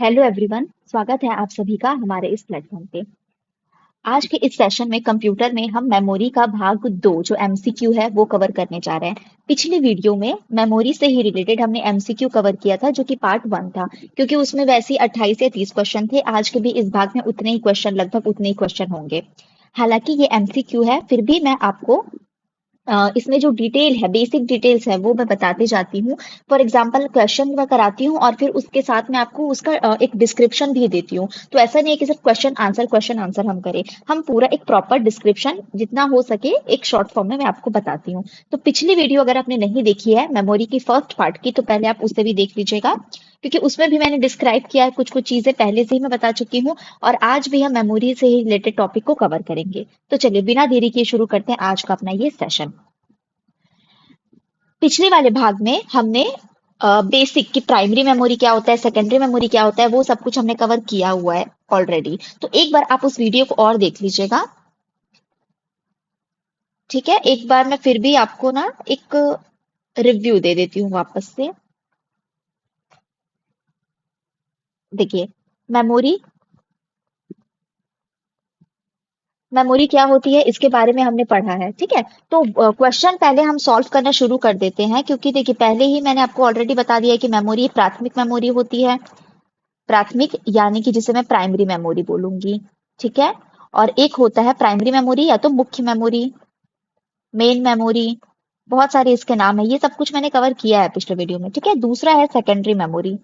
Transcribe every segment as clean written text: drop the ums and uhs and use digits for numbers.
Hello everyone, स्वागत है आप सभी का हमारे इस प्लेटफॉर्म पे। आज के इस सेशन में कंप्यूटर में हम मेमोरी का भाग 2 जो एमसीक्यू है वो कवर करने जा रहे हैं। पिछली वीडियो में मेमोरी से ही रिलेटेड हमने एमसीक्यू कवर किया था जो कि पार्ट 1 था, क्योंकि उसमें वैसे ही 28 या 30 क्वेश्चन थे। आज के भी इस भाग में उतने ही क्वेश्चन, लगभग उतने ही क्वेश्चन होंगे। हालांकि ये एमसीक्यू है, फिर भी मैं आपको इसमें जो डिटेल है, बेसिक डिटेल्स है, वो मैं बताते जाती हूँ। फॉर एग्जांपल क्वेश्चन मैं कराती हूँ और फिर उसके साथ में आपको उसका एक डिस्क्रिप्शन भी देती हूँ। तो ऐसा नहीं है कि सिर्फ क्वेश्चन आंसर हम करें, हम पूरा एक प्रॉपर डिस्क्रिप्शन जितना हो सके एक शॉर्ट फॉर्म में मैं आपको बताती हूँ। तो पिछली वीडियो अगर आपने नहीं देखी है मेमोरी की फर्स्ट पार्ट की, तो पहले आप उसे भी देख लीजिएगा, क्योंकि उसमें भी मैंने डिस्क्राइब किया है, कुछ कुछ चीजें पहले से ही मैं बता चुकी हूँ। और आज भी हम मेमोरी से ही रिलेटेड टॉपिक को कवर करेंगे। तो चलिए बिना देरी किए शुरू करते हैं आज का अपना ये सेशन। पिछले वाले भाग में हमने बेसिक की प्राइमरी मेमोरी क्या होता है, सेकेंडरी मेमोरी क्या होता है, वो सब कुछ हमने कवर किया हुआ है ऑलरेडी। तो एक बार आप उस वीडियो को और देख लीजिएगा। ठीक है, एक बार मैं फिर भी आपको ना एक रिव्यू दे देती हूँ वापस से। देखिए, मेमोरी मेमोरी क्या होती है इसके बारे में हमने पढ़ा है। ठीक है, तो क्वेश्चन पहले हम सॉल्व करना शुरू कर देते हैं, क्योंकि देखिए पहले ही मैंने आपको ऑलरेडी बता दिया है कि मेमोरी प्राथमिक मेमोरी होती है। प्राथमिक यानी कि जिसे मैं प्राइमरी मेमोरी बोलूंगी। ठीक है, और एक होता है प्राइमरी मेमोरी या तो मुख्य मेमोरी, मेन मेमोरी, बहुत सारे इसके नाम है। ये सब कुछ मैंने कवर किया है पिछले वीडियो में। ठीक है, दूसरा है सेकेंडरी मेमोरी,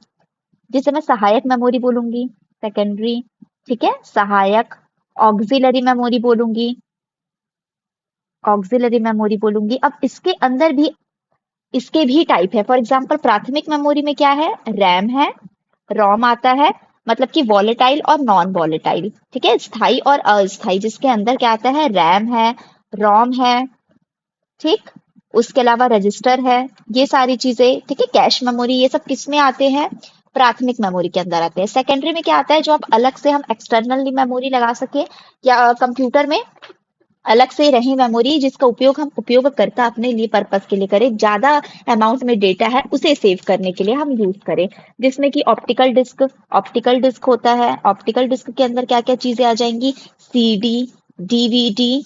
जिसे मैं सहायक मेमोरी बोलूंगी। सेकेंडरी, ठीक है, सहायक। ऑक्सिलरी मेमोरी बोलूंगी, ऑक्सिलरी मेमोरी बोलूंगी। अब इसके भी टाइप है। फॉर एग्जाम्पल प्राथमिक मेमोरी में क्या है, रैम है, रॉम आता है, मतलब कि वॉलेटाइल और नॉन वॉलेटाइल। ठीक है, स्थाई और अस्थाई, जिसके अंदर क्या आता है, रैम है, रॉम है। ठीक, उसके अलावा रजिस्टर है, ये सारी चीजें। ठीक है, कैश मेमोरी, ये सब किस में आते हैं, प्राथमिक मेमोरी के अंदर आते हैं। सेकेंडरी में क्या आता है, जो आप अलग से हम एक्सटर्नल मेमोरी लगा सके, या कंप्यूटर में अलग से रही मेमोरी जिसका उपयोग हम उपयोगकर्ता अपने लिए पर्पस के लिए करें, ज्यादा अमाउंट में डेटा है उसे सेव करने के लिए हम यूज करें। जिसमें कि ऑप्टिकल डिस्क होता है। ऑप्टिकल डिस्क के अंदर क्या क्या चीजें आ जाएंगी, सीडी, डीवीडी,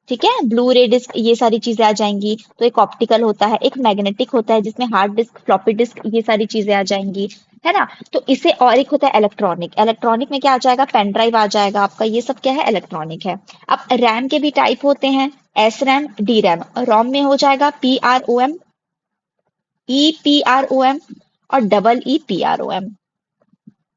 ठीक है, ब्लू रे डिस्क, ये सारी चीजें आ जाएंगी। तो एक ऑप्टिकल होता है, एक मैग्नेटिक होता है जिसमें हार्ड डिस्क, फ्लॉपी डिस्क, ये सारी चीजें आ जाएंगी, है ना। तो इसे, और एक होता है इलेक्ट्रॉनिक। इलेक्ट्रॉनिक में क्या आ जाएगा, पेन ड्राइव आ जाएगा आपका। ये सब क्या है, इलेक्ट्रॉनिक है। अब रैम के भी टाइप होते हैं, एस रैम, डी रैम। रोम में हो जाएगा PROM, EPROM और EEPROM।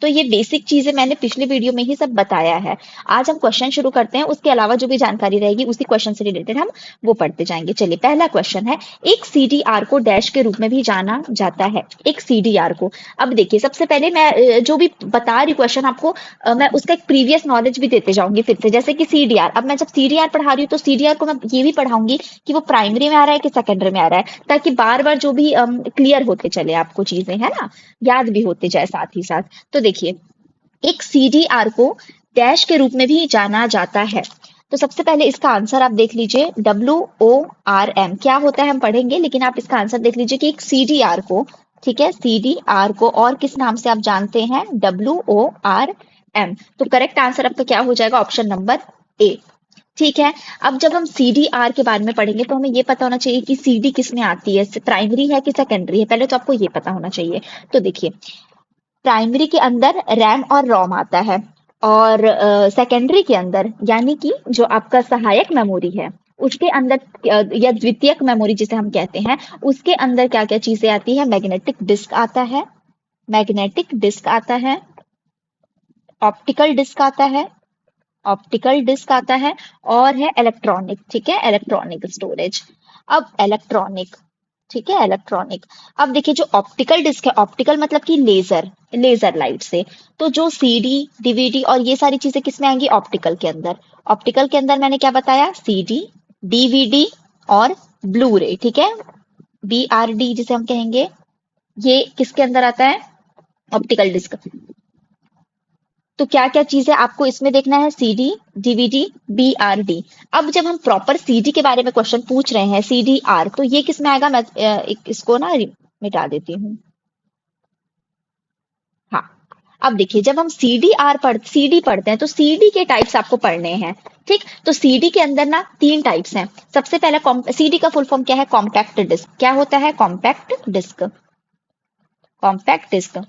तो ये बेसिक चीजें मैंने पिछले वीडियो में ही सब बताया है। आज हम क्वेश्चन शुरू करते हैं, उसके अलावा जो भी जानकारी रहेगी उसी क्वेश्चन से रिलेटेड हम वो पढ़ते जाएंगे। चलिए, पहला क्वेश्चन है, एक सीडीआर को डैश के रूप में भी जाना जाता है। एक सीडीआर को, अब देखिए सबसे पहले मैं जो भी बता रही क्वेश्चन आपको, मैं उसका एक प्रीवियस नॉलेज भी देते जाऊंगी फिर से। जैसे कि सीडीआर, अब मैं जब सीडीआर पढ़ा रही हूँ तो सीडीआर को मैं ये भी पढ़ाऊंगी कि वो प्राइमरी में आ रहा है कि सेकेंडरी में आ रहा है, ताकि बार बार जो भी क्लियर होते चले आपको चीजें, है ना, याद भी होते जाए साथ ही साथ। तो देखिए, एक सीडीआर को डैश के रूप में भी जाना जाता है। तो सबसे पहले इसका आंसर आप देख लीजिए, WORM क्या होता है हम पढ़ेंगे, लेकिन आप इसका आंसर देख लीजिए कि एक सीडीआर को, ठीक है, सीडीआर को और किस नाम से आप जानते हैं, WORM। तो करेक्ट आंसर आपका क्या हो जाएगा, ऑप्शन नंबर ए। ठीक है, अब जब हम सीडीआर के बारे में पढ़ेंगे तो हमें ये पता होना चाहिए कि सीडी किस में आती है, प्राइमरी है कि सेकेंडरी है, पहले तो आपको ये पता होना चाहिए। तो देखिए, प्राइमरी के अंदर रैम और रोम आता है, और सेकेंडरी के अंदर यानी कि जो आपका सहायक मेमोरी है उसके अंदर, या द्वितीयक मेमोरी जिसे हम कहते हैं, उसके अंदर क्या क्या चीजें आती है, मैग्नेटिक डिस्क आता है, मैग्नेटिक डिस्क आता है, ऑप्टिकल डिस्क आता है, ऑप्टिकल डिस्क आता है, और है इलेक्ट्रॉनिक। ठीक है, इलेक्ट्रॉनिक स्टोरेज। अब इलेक्ट्रॉनिक, ठीक है, इलेक्ट्रॉनिक। अब देखिए, जो ऑप्टिकल डिस्क है, ऑप्टिकल मतलब कि लेजर, लेजर लाइट से। तो जो सीडी, डीवीडी और ये सारी चीजें किसमें आएंगी, ऑप्टिकल के अंदर। ऑप्टिकल के अंदर मैंने क्या बताया, सीडी, डीवीडी और ब्लू रे। ठीक है, BRD जिसे हम कहेंगे, ये किसके अंदर आता है, ऑप्टिकल डिस्क। तो क्या क्या चीजें आपको इसमें देखना है, सीडी, डीवीडी, BRD। अब जब हम प्रॉपर सीडी के बारे में क्वेश्चन पूछ रहे हैं, CDR, तो ये किस में आएगा, मैं एक इसको ना मिटा देती हूँ। हाँ, अब देखिए जब हम सीडी पढ़ते हैं तो सीडी के टाइप्स आपको पढ़ने हैं। ठीक, तो सीडी के अंदर ना 3 टाइप्स हैं। सबसे पहला सीडी का फुल फॉर्म क्या है? Compact disc. क्या होता है? Compact disc. कॉम्पैक्ट डिस्क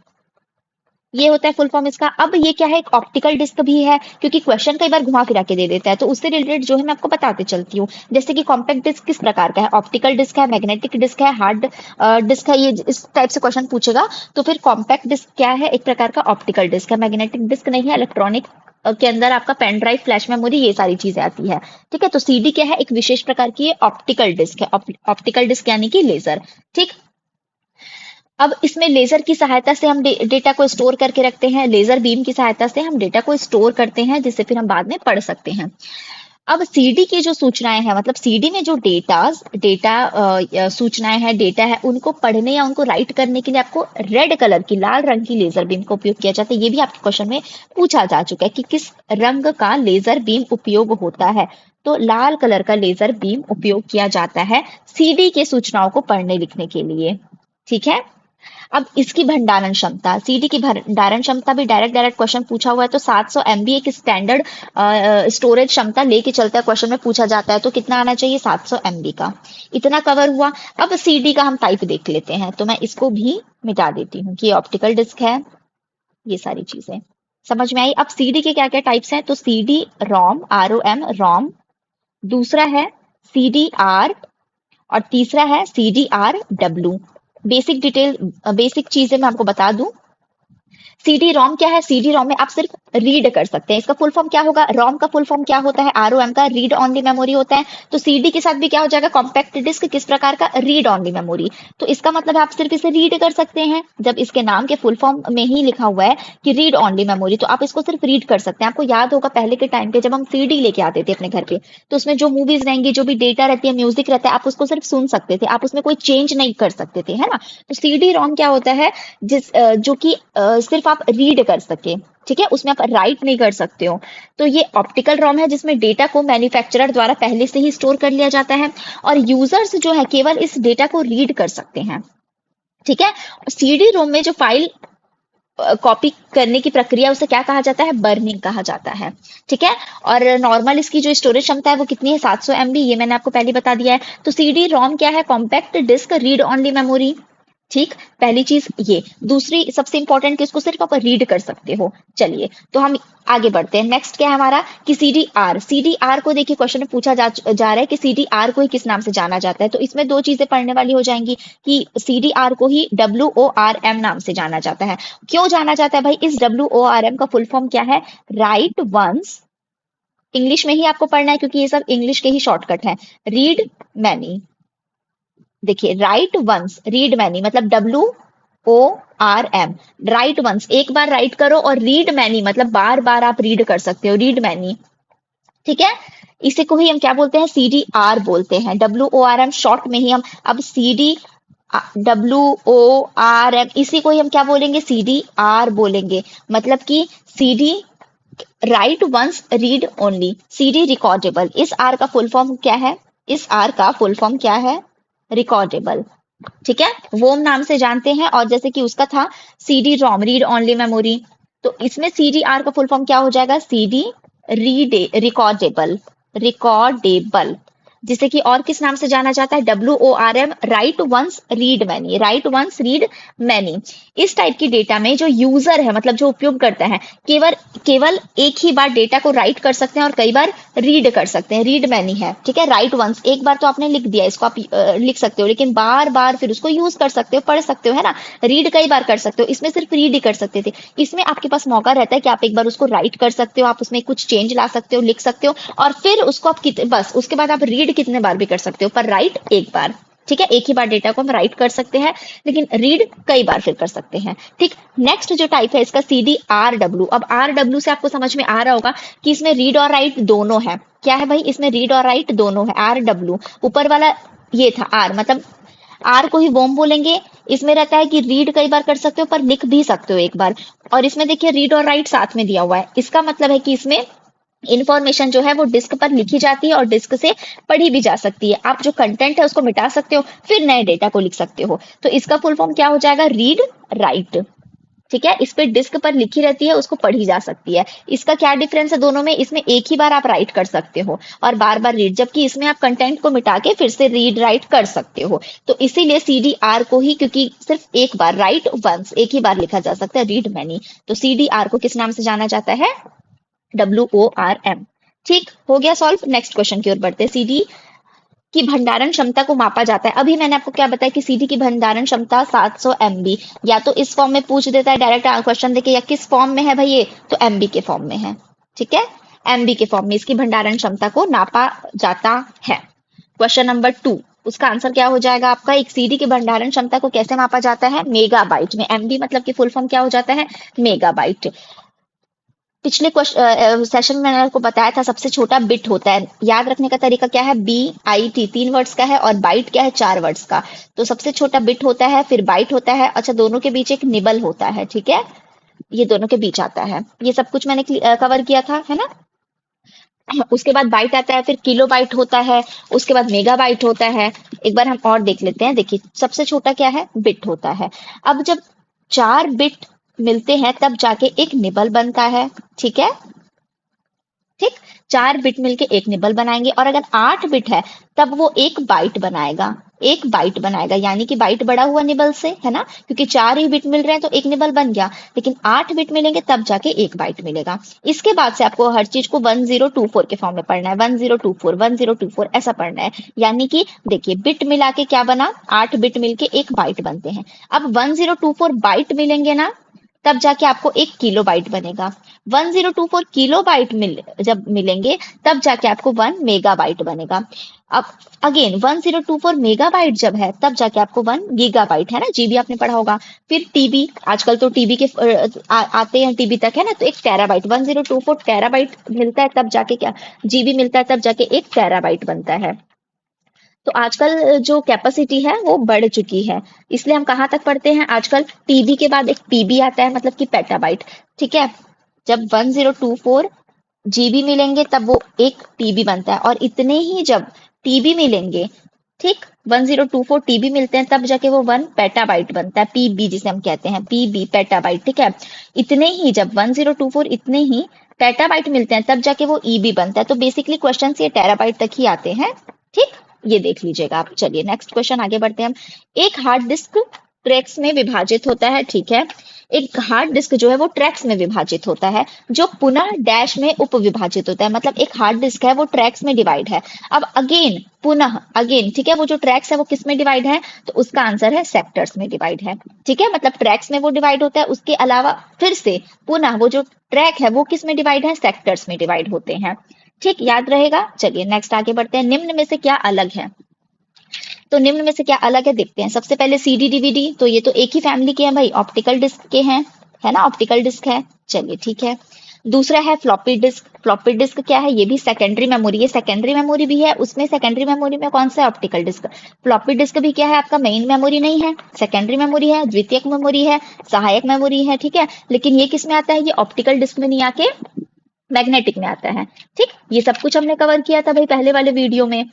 ये होता है फुल फॉर्म इसका। अब ये क्या है? एक ऑप्टिकल डिस्क भी है, क्योंकि क्वेश्चन कई बार घुमा फिरा के दे देता है, तो उससे रिलेटेड जो है मैं आपको बताते चलती हूँ। जैसे कि कॉम्पैक्ट डिस्क किस प्रकार का है? ऑप्टिकल डिस्क है, मैग्नेटिक डिस्क है, हार्ड डिस्क है, ये इस टाइप से क्वेश्चन पूछेगा। तो फिर कॉम्पैक्ट डिस्क क्या है? एक प्रकार का ऑप्टिकल डिस्क है, मैग्नेटिक डिस्क नहीं है। इलेक्ट्रॉनिक के अंदर आपका पेन ड्राइव, फ्लैश मेमोरी, ये सारी चीजें आती है। ठीक है, तो सीडी क्या है? एक विशेष प्रकार की ऑप्टिकल डिस्क है। ऑप्टिकल डिस्क यानी कि लेजर। ठीक, अब इसमें लेजर की सहायता से हम डेटा को स्टोर करके रखते हैं। लेजर बीम की सहायता से हम डेटा को स्टोर करते हैं, जिससे फिर हम बाद में पढ़ सकते हैं। अब सीडी की जो सूचनाएं हैं, मतलब सीडी में जो सूचनाएं हैं, डेटा है, उनको पढ़ने या उनको राइट करने के लिए आपको रेड कलर की, लाल रंग की लेजर बीम का उपयोग किया जाता है। ये भी आपके क्वेश्चन में पूछा जा चुका है कि किस रंग का लेजर बीम उपयोग होता है। तो लाल कलर का लेजर बीम उपयोग किया जाता है सीडी के सूचनाओं को पढ़ने लिखने के लिए। ठीक है, अब इसकी भंडारण क्षमता, सीडी की भंडारण क्षमता भी डायरेक्ट क्वेश्चन पूछा हुआ है, तो 700 MB एक स्टैंडर्ड स्टोरेज क्षमता लेके चलता है, क्वेश्चन में पूछा जाता है। तो कितना आना चाहिए? 700 MB का। इतना कवर हुआ। अब सीडी का हम टाइप देख लेते हैं, तो मैं इसको भी मिटा देती हूँ कि ऑप्टिकल डिस्क है, ये सारी चीजें समझ में आई। अब सीडी के क्या क्या टाइप्स हैं? तो सीडी रोम, ROM, रोम। दूसरा है CDR और तीसरा है CDR-W। बेसिक चीजें मैं आपको बता दूं। सीडी रोम क्या है? सीडी रोम में आप सिर्फ रीड कर सकते हैं। इसका फुल फॉर्म क्या होगा? रोम का फुल फॉर्म क्या होता है? ROM का रीड ऑनली मेमोरी होता है। तो सीडी के साथ भी क्या हो जाएगा? Compact disc. किस प्रकार का? Read only memory. तो इसका मतलब है आप सिर्फ इसे रीड कर सकते हैं। जब इसके नाम के फुल फॉर्म में ही लिखा हुआ है कि रीड ऑनली मेमोरी, तो आप इसको सिर्फ रीड कर सकते हैं। आपको याद होगा पहले के टाइम पे जब हम सीडी लेके आते थे अपने घर पे, तो उसमें जो मूवीज रहेंगी, जो भी डेटा रहती है, म्यूजिक रहता है, आप उसको सिर्फ सुन सकते थे, आप उसमें कोई चेंज नहीं कर सकते थे, है ना। तो सीडी रोम क्या होता है? जो कि सिर्फ आप रीड कर सके। ठीक है, उसमें आप राइट नहीं कर सकते हो। तो ये ऑप्टिकल रोम है, जिसमें डेटा को मैन्युफैक्चरर द्वारा पहले से ही स्टोर कर लिया जाता है, और यूजर्स जो है केवल इस डेटा को रीड कर सकते हैं। ठीक है, सीडी रोम में जो फाइल कॉपी करने की प्रक्रिया, उसे क्या कहा जाता है? बर्निंग कहा जाता है। ठीक है, और नॉर्मल इसकी जो स्टोरेज क्षमता है वो कितनी है? 700 MB। ये मैंने आपको पहले बता दिया है। तो सीडी रोम क्या है? Compact disc, read only memory. ठीक, पहली चीज ये। दूसरी सबसे इंपॉर्टेंट कि इसको सिर्फ आप रीड कर सकते हो। चलिए, तो हम आगे बढ़ते हैं। नेक्स्ट क्या है हमारा? कि सीडीआर को देखिए क्वेश्चन में पूछा जा रहा है कि सीडीआर को ही किस नाम से जाना जाता है। तो इसमें दो चीजें पढ़ने वाली हो जाएंगी कि सीडीआर को ही WORM नाम से जाना जाता है। क्यों जाना जाता है भाई? इस WORM का फुल फॉर्म क्या है? Right once. इंग्लिश में ही आपको पढ़ना है, क्योंकि ये सब इंग्लिश के ही शॉर्टकट है। Read many. देखिए, राइट वंस, रीड मैनी, मतलब WORM। राइट वंस, एक बार राइट करो, और रीड मैनी मतलब बार बार आप रीड कर सकते हो, रीड मैनी। ठीक है, इसी को ही हम क्या बोलते हैं? CDR बोलते हैं। WORM शॉर्ट में ही हम, अब WORM, इसी को ही हम क्या बोलेंगे? CDR बोलेंगे। मतलब कि CD write once, read only. CD recordable. इस R का फुल फॉर्म क्या है? इस R का फुल फॉर्म क्या है? रिकॉर्डेबल। ठीक है, वोम नाम से जानते हैं, और जैसे कि उसका था CD ROM, read only memory. तो इसमें CDR का फुल फॉर्म क्या हो जाएगा? CD recordable. रिकॉर्डेबल, जिसे कि और किस नाम से जाना जाता है? WORM, write once, read many. Write once, read many. इस टाइप की डेटा में जो यूजर है, मतलब जो उपयोग करता है, केवल केवल एक ही बार डेटा को राइट कर सकते हैं और कई बार रीड कर सकते हैं। रीड मैनी है। ठीक है, राइट वंस, एक बार तो आपने लिख दिया, इसको आप लिख सकते हो, लेकिन बार बार फिर उसको यूज कर सकते हो, पढ़ सकते हो, है ना। रीड कई बार कर सकते हो, इसमें सिर्फ रीड ही कर सकते थे। इसमें आपके पास मौका रहता है कि आप एक बार उसको राइट कर सकते हो, आप उसमें कुछ चेंज ला सकते हो, लिख सकते हो, और फिर उसको आप बस उसके बाद आप रीड कितने बार भी कर सकते हो, पर राइट एक बार। ठीक है, एक ही बार डेटा को हम राइट कर सकते हैं, लेकिन रीड कई बार फिर कर सकते हैं। ठीक, नेक्स्ट जो टाइप है इसका CDRW। अब RW से आपको समझ में आ रहा होगा कि इसमें रीड और राइट दोनों है। क्या है भाई? इसमें रीड और राइट दोनों है। RW ऊपर वाला ये था R, मतलब R को ही वोम बोलेंगे। इसमें रहता है कि रीड कई बार कर सकते हो, पर लिख भी सकते हो एक बार। और इसमें देखिए रीड और राइट साथ में दिया हुआ है। इसका मतलब है कि इसमें इंफॉर्मेशन जो है वो डिस्क पर लिखी जाती है और डिस्क से पढ़ी भी जा सकती है। आप जो कंटेंट है उसको मिटा सकते हो, फिर नए डेटा को लिख सकते हो। तो इसका फुल फॉर्म क्या हो जाएगा? Read write. ठीक है, इस पे डिस्क पर लिखी रहती है, उसको पढ़ी जा सकती है। इसका क्या डिफरेंस है दोनों में? इसमें एक ही बार आप राइट कर सकते हो और बार बार रीड, जबकि इसमें आप कंटेंट को मिटा के फिर से रीड राइट कर सकते हो। तो इसीलिए CDR को ही, क्योंकि सिर्फ एक बार राइट वंस, एक ही बार लिखा जा सकता है, रीड मैनी, तो CDR को किस नाम से जाना जाता है? WORM। ठीक हो गया सॉल्व। नेक्स्ट क्वेश्चन की ओर बढ़ते हैं। सीडी की भंडारण क्षमता को मापा जाता है। अभी मैंने आपको क्या बताया कि सीडी की भंडारण क्षमता 700 MB, या तो इस फॉर्म में पूछ देता है डायरेक्ट क्वेश्चन देके, या किस फॉर्म में है भाई ये, तो MB के फॉर्म में है। ठीक है, MB के फॉर्म में इसकी भंडारण क्षमता को नापा जाता है। क्वेश्चन नंबर 2, उसका आंसर क्या हो जाएगा आपका? एक सीडी की भंडारण क्षमता को कैसे मापा जाता है? मेगाबाइट में। MB मतलब कि फुल फॉर्म क्या हो जाता है? मेगाबाइट। पिछले सेशन में मैंने आपको बताया था सबसे छोटा बिट होता है। याद रखने का तरीका क्या है? BIT 3 वर्ड्स का है और बाइट क्या है? 4 वर्ड्स का। तो सबसे छोटा बिट होता है, फिर बाइट होता है, अच्छा दोनों के बीच एक निबल होता है। ठीक है, ये दोनों के बीच आता है। ये सब कुछ मैंने कवर किया था, है ना? उसके बाद बाइट आता है, फिर किलो बाइट होता है, उसके बाद मेगा बाइट होता है। एक बार हम और देख लेते हैं। देखिए सबसे छोटा क्या है? बिट होता है। अब जब 4 बिट मिलते हैं तब जाके एक निबल बनता है। ठीक है, ठीक, 4 बिट मिलके एक निबल बनाएंगे, और अगर 8 बिट है तब वो एक बाइट बनाएगा। एक बाइट बनाएगा, यानी कि बाइट बड़ा हुआ निबल से, है ना? क्योंकि 4 ही बिट मिल रहे हैं तो एक निबल बन गया, लेकिन 8 बिट मिलेंगे तब जाके एक बाइट मिलेगा। इसके बाद से आपको हर चीज को 1024 के फॉर्म में पढ़ना है। 1024 1024 ऐसा पढ़ना है। यानी कि देखिए बिट मिला के क्या बना? 8 बिट मिलके एक बाइट बनते हैं। अब 1024 बाइट मिलेंगे ना, तब जाके आपको एक किलो बाइट बनेगा। 1024 किलो बाइट जब मिलेंगे तब जाके आपको 1 मेगा बाइट बनेगा। अब अगेन 1024 मेगा बाइट जब है तब जाके आपको 1 गीगा बाइट, है ना? जीबी आपने पढ़ा होगा। फिर टीबी, आजकल तो टीबी के आते हैं टीबी तक, है ना? तो एक टेराबाइट, 1024 टेराबाइट मिलता है तब जाके क्या? जीबी मिलता है तब जाके एक टेराबाइट बनता है। तो आजकल जो कैपेसिटी है वो बढ़ चुकी है, इसलिए हम कहाँ तक पढ़ते हैं आजकल? टीबी के बाद एक पीबी आता है, मतलब कि पेटाबाइट। ठीक है, जब 1024 जीबी मिलेंगे तब वो एक टीबी बनता है, और इतने ही जब टीबी मिलेंगे, ठीक, 1024 टीबी मिलते हैं तब जाके वो 1 पेटाबाइट बनता है, पीबी जिसे हम कहते हैं, पीबी पेटाबाइट। ठीक है, इतने ही जब 1024 इतने ही पेटाबाइट मिलते हैं तब जाके वो ईबी बनता है। तो बेसिकली क्वेश्चन ये टेराबाइट तक ही आते हैं। ठीक, ये देख लीजिएगा आप। चलिए नेक्स्ट क्वेश्चन आगे बढ़ते हैं हम। एक हार्ड डिस्क ट्रैक्स में विभाजित होता है। ठीक है, एक हार्ड डिस्क जो है वो ट्रैक्स में विभाजित होता है, जो पुनः डैश में उप विभाजित होता है। मतलब एक हार्ड डिस्क है वो ट्रैक्स में डिवाइड है। अब अगेन पुनः अगेन, ठीक है, वो जो ट्रैक्स है वो किस में डिवाइड है? तो उसका आंसर है सेक्टर्स में डिवाइड है। ठीक है, मतलब ट्रैक्स में वो डिवाइड होता है, उसके अलावा फिर से पुनः वो जो ट्रैक है वो किस में डिवाइड है? सेक्टर्स में डिवाइड होते हैं। ठीक, याद रहेगा। चलिए नेक्स्ट आगे बढ़ते हैं। निम्न में से क्या अलग है? तो निम्न में से क्या अलग है देखते हैं। सबसे पहले सीडी डीवीडी, तो ये तो एक ही फैमिली के हैं भाई, ऑप्टिकल डिस्क के हैं, है ना? ऑप्टिकल डिस्क है। चलिए ठीक है। दूसरा है फ्लॉपी डिस्क। फ्लॉपी डिस्क क्या है? ये भी सेकेंडरी मेमोरी है। सेकेंडरी मेमोरी भी है उसमें। सेकेंडरी मेमोरी में कौन सा है? Optical disc. फ्लॉपी डिस्क भी क्या है आपका? मेन मेमोरी नहीं है, सेकेंडरी मेमोरी है, द्वितीयक मेमोरी है, सहायक मेमोरी है। ठीक है, लेकिन ये किस में आता है? ये ऑप्टिकल डिस्क में नहीं आके मैग्नेटिक में आता है। ठीक, ये सब कुछ हमने कवर किया था भाई पहले वाले वीडियो में।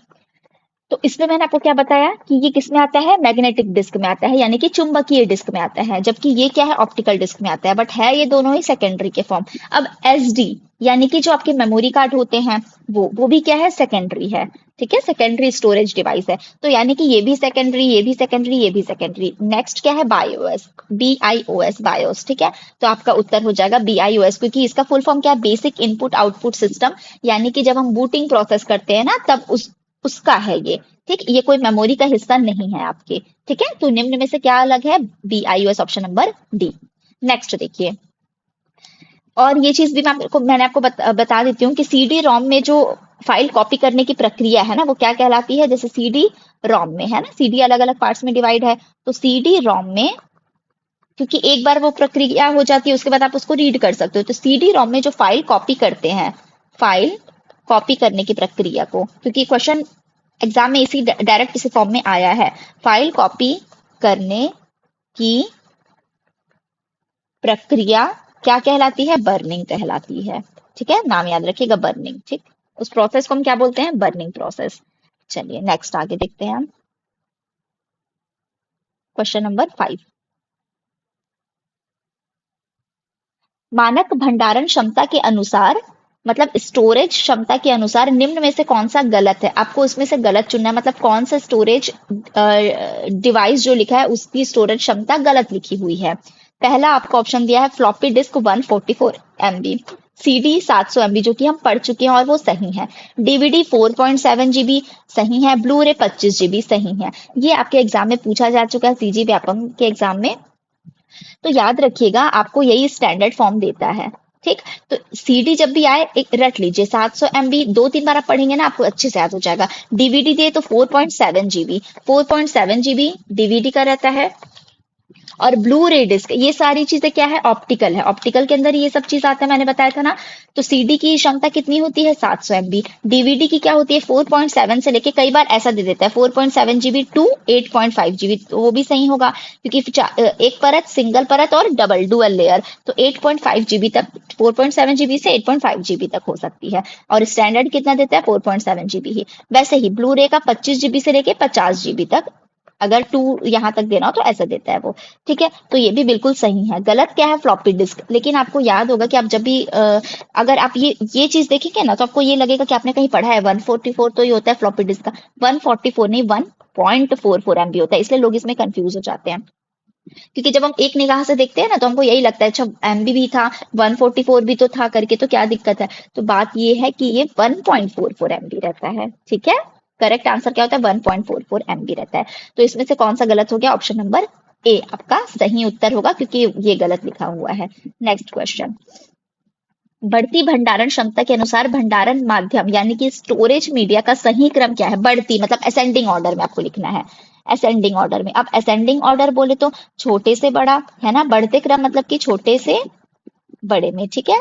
तो इसमें मैंने आपको क्या बताया कि ये किस में आता है? मैग्नेटिक डिस्क में आता है, यानी कि चुंबकीय डिस्क में आता है, जबकि ये क्या है? ऑप्टिकल डिस्क में आता है। बट है ये दोनों ही सेकेंडरी के फॉर्म। अब एसडी, यानी कि जो आपके मेमोरी कार्ड होते हैं वो भी क्या है? सेकेंडरी है। ठीक है, सेकेंडरी स्टोरेज डिवाइस है। तो यानी कि ये भी सेकेंडरी, ये भी सेकेंडरी, ये भी सेकेंडरी। नेक्स्ट क्या है? BIOS, BIOS, BIOS. ठीक है, तो आपका उत्तर हो जाएगा BIOS, क्योंकि इसका फुल फॉर्म क्या है? Basic input output system. यानी कि जब हम बूटिंग प्रोसेस करते हैं ना तब उसका है ये। ठीक, ये कोई मेमोरी का हिस्सा नहीं है आपके। ठीक है, तो निम्न में से क्या अलग है? BIOS, option number D. Next देखिए, और ये चीज भी मैंने आपको बता देती हूँ कि सीडी रोम में जो फाइल कॉपी करने की प्रक्रिया है ना वो क्या कहलाती है? जैसे सीडी रोम में है ना, सीडी अलग अलग पार्ट्स में डिवाइड है, तो सीडी रोम में क्योंकि एक बार वो प्रक्रिया हो जाती है उसके बाद आप उसको रीड कर सकते हो, तो सीडी रोम में जो फाइल कॉपी करते हैं, फाइल कॉपी करने की प्रक्रिया को, क्योंकि क्वेश्चन एग्जाम में इसी डायरेक्ट इसी फॉर्म में आया है, फाइल कॉपी करने की प्रक्रिया क्या कहलाती है? बर्निंग कहलाती है। ठीक है, नाम याद रखिएगा, बर्निंग। ठीक, उस प्रोसेस को हम क्या बोलते हैं? Burning process. चलिए नेक्स्ट आगे देखते हैं हम। Question number 5। मानक भंडारण क्षमता के अनुसार, मतलब स्टोरेज क्षमता के अनुसार निम्न में से कौन सा गलत है। आपको उसमें से गलत चुनना है, मतलब कौन सा स्टोरेज डिवाइस जो लिखा है उसकी स्टोरेज क्षमता गलत लिखी हुई है। पहला आपको ऑप्शन दिया है floppy disk 144 MB, CD 700 MB जो कि हम पढ़ चुके हैं और वो सही है। डीवीडी 4.7 GB सही है। ब्लू रे 25 GB सही है। ये आपके एग्जाम में पूछा जा चुका है, सीजी व्यापम के एग्जाम में। तो याद रखिएगा आपको यही स्टैंडर्ड फॉर्म देता है। ठीक, तो सीडी जब भी आए एक रट लीजिए, 700 MB, 2-3 बार आप पढ़ेंगे ना आपको अच्छे से याद हो जाएगा। डीवीडी दिए तो 4.7 GB, 4.7 GB डीवीडी का रहता है। और ब्लू रे डिस्क, ये सारी चीजें क्या है, ऑप्टिकल है, ऑप्टिकल के अंदर ये सब चीज आता है, मैंने बताया था ना। तो सीडी की क्षमता कितनी होती है, 700 MB। डीवीडी की क्या होती है, 4.7 से लेके, कई बार ऐसा दे देता है 4.7 GB टू 8.5 GB, तो वो भी सही होगा क्योंकि एक परत, सिंगल परत और डबल डुअल लेयर, तो 8.5 GB तक, 4.7 GB से 8.5 GB तक हो सकती है। और स्टैंडर्ड कितना देता है, 4.7 GB ही। वैसे ही ब्लू रे का 25 GB से लेके 50 GB तक, अगर 2 यहाँ तक देना हो तो ऐसा देता है वो। ठीक है, तो ये भी बिल्कुल सही है। गलत क्या है, फ्लॉपी डिस्क। लेकिन आपको याद होगा कि आप जब भी अगर आप ये चीज देखेंगे ना तो आपको ये लगेगा कि आपने कहीं पढ़ा है। 144 तो ये होता है फ्लॉपी डिस्क का, 144 नहीं 1.44 MB होता है, इसलिए लोग इसमें कंफ्यूज हो जाते हैं। क्योंकि जब हम एक निगाह से देखते हैं ना तो हमको यही लगता है अच्छा एमबी भी था, 144 भी तो था करके, तो क्या दिक्कत है। तो बात ये है कि ये 1.44 MB रहता है। ठीक है, करेक्ट आंसर क्या होता है, 1.44 MB रहता है। तो इसमें से कौन सा गलत हो गया, ऑप्शन नंबर ए आपका सही उत्तर होगा, क्योंकि ये गलत लिखा हुआ है। नेक्स्ट क्वेश्चन, बढ़ती भंडारण क्षमता के अनुसार भंडारण माध्यम यानी कि स्टोरेज मीडिया का सही क्रम क्या है। बढ़ती मतलब असेंडिंग ऑर्डर में आपको लिखना है, असेंडिंग ऑर्डर में। अब असेंडिंग ऑर्डर बोले तो छोटे से बड़ा है ना, बढ़ते क्रम मतलब कि छोटे से बड़े में। ठीक है,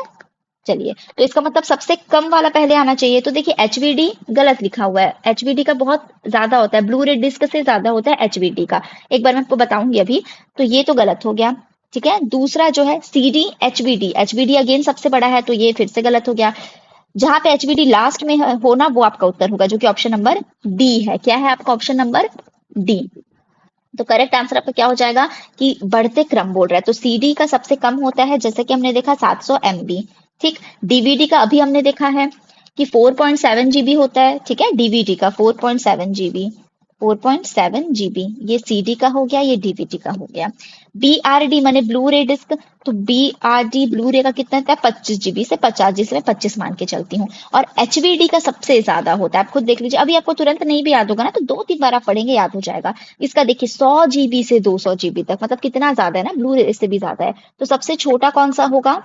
चलिए, तो इसका मतलब सबसे कम वाला पहले आना चाहिए। तो देखिए एचवीडी गलत लिखा हुआ है, एचवीडी का बहुत ज्यादा होता है, ब्लू रे डिस्क से ज्यादा होता है एचवीडी का, एक बार मैं आपको बताऊंगी अभी। तो ये तो गलत हो गया। ठीक है, दूसरा जो है सीडी एचवीडी, एचवीडी अगेन सबसे बड़ा है, तो ये फिर से गलत हो गया। जहां पे एचवीडी लास्ट में हो ना वो आपका उत्तर होगा, जो कि ऑप्शन नंबर डी है। क्या है आपका ऑप्शन नंबर डी। तो करेक्ट आंसर आपका क्या हो जाएगा कि बढ़ते क्रम बोल रहा है, तो सीडी का सबसे कम होता है, जैसे कि हमने देखा 700 MB। ठीक, डीवीडी का अभी हमने देखा है कि 4.7 GB होता है। ठीक है, डीवीडी का 4.7 GB, 4.7 GB, ये सीडी का हो गया, ये डीवीडी का हो गया। बीआरडी माने ब्लू रे डिस्क, तो बीआरडी ब्लू रे का कितना था, 25 GB से 50, जिसमें 25 मान के चलती हूँ। और एचवीडी का सबसे ज्यादा होता है, आप खुद देख लीजिए, अभी आपको तुरंत नहीं भी याद होगा ना तो 2-3 बार आप पढ़ेंगे याद हो जाएगा। इसका देखिए 100 GB से 200 GB तक, मतलब कितना ज्यादा है ना, ब्लू रे से भी ज्यादा है। तो सबसे छोटा कौन सा होगा,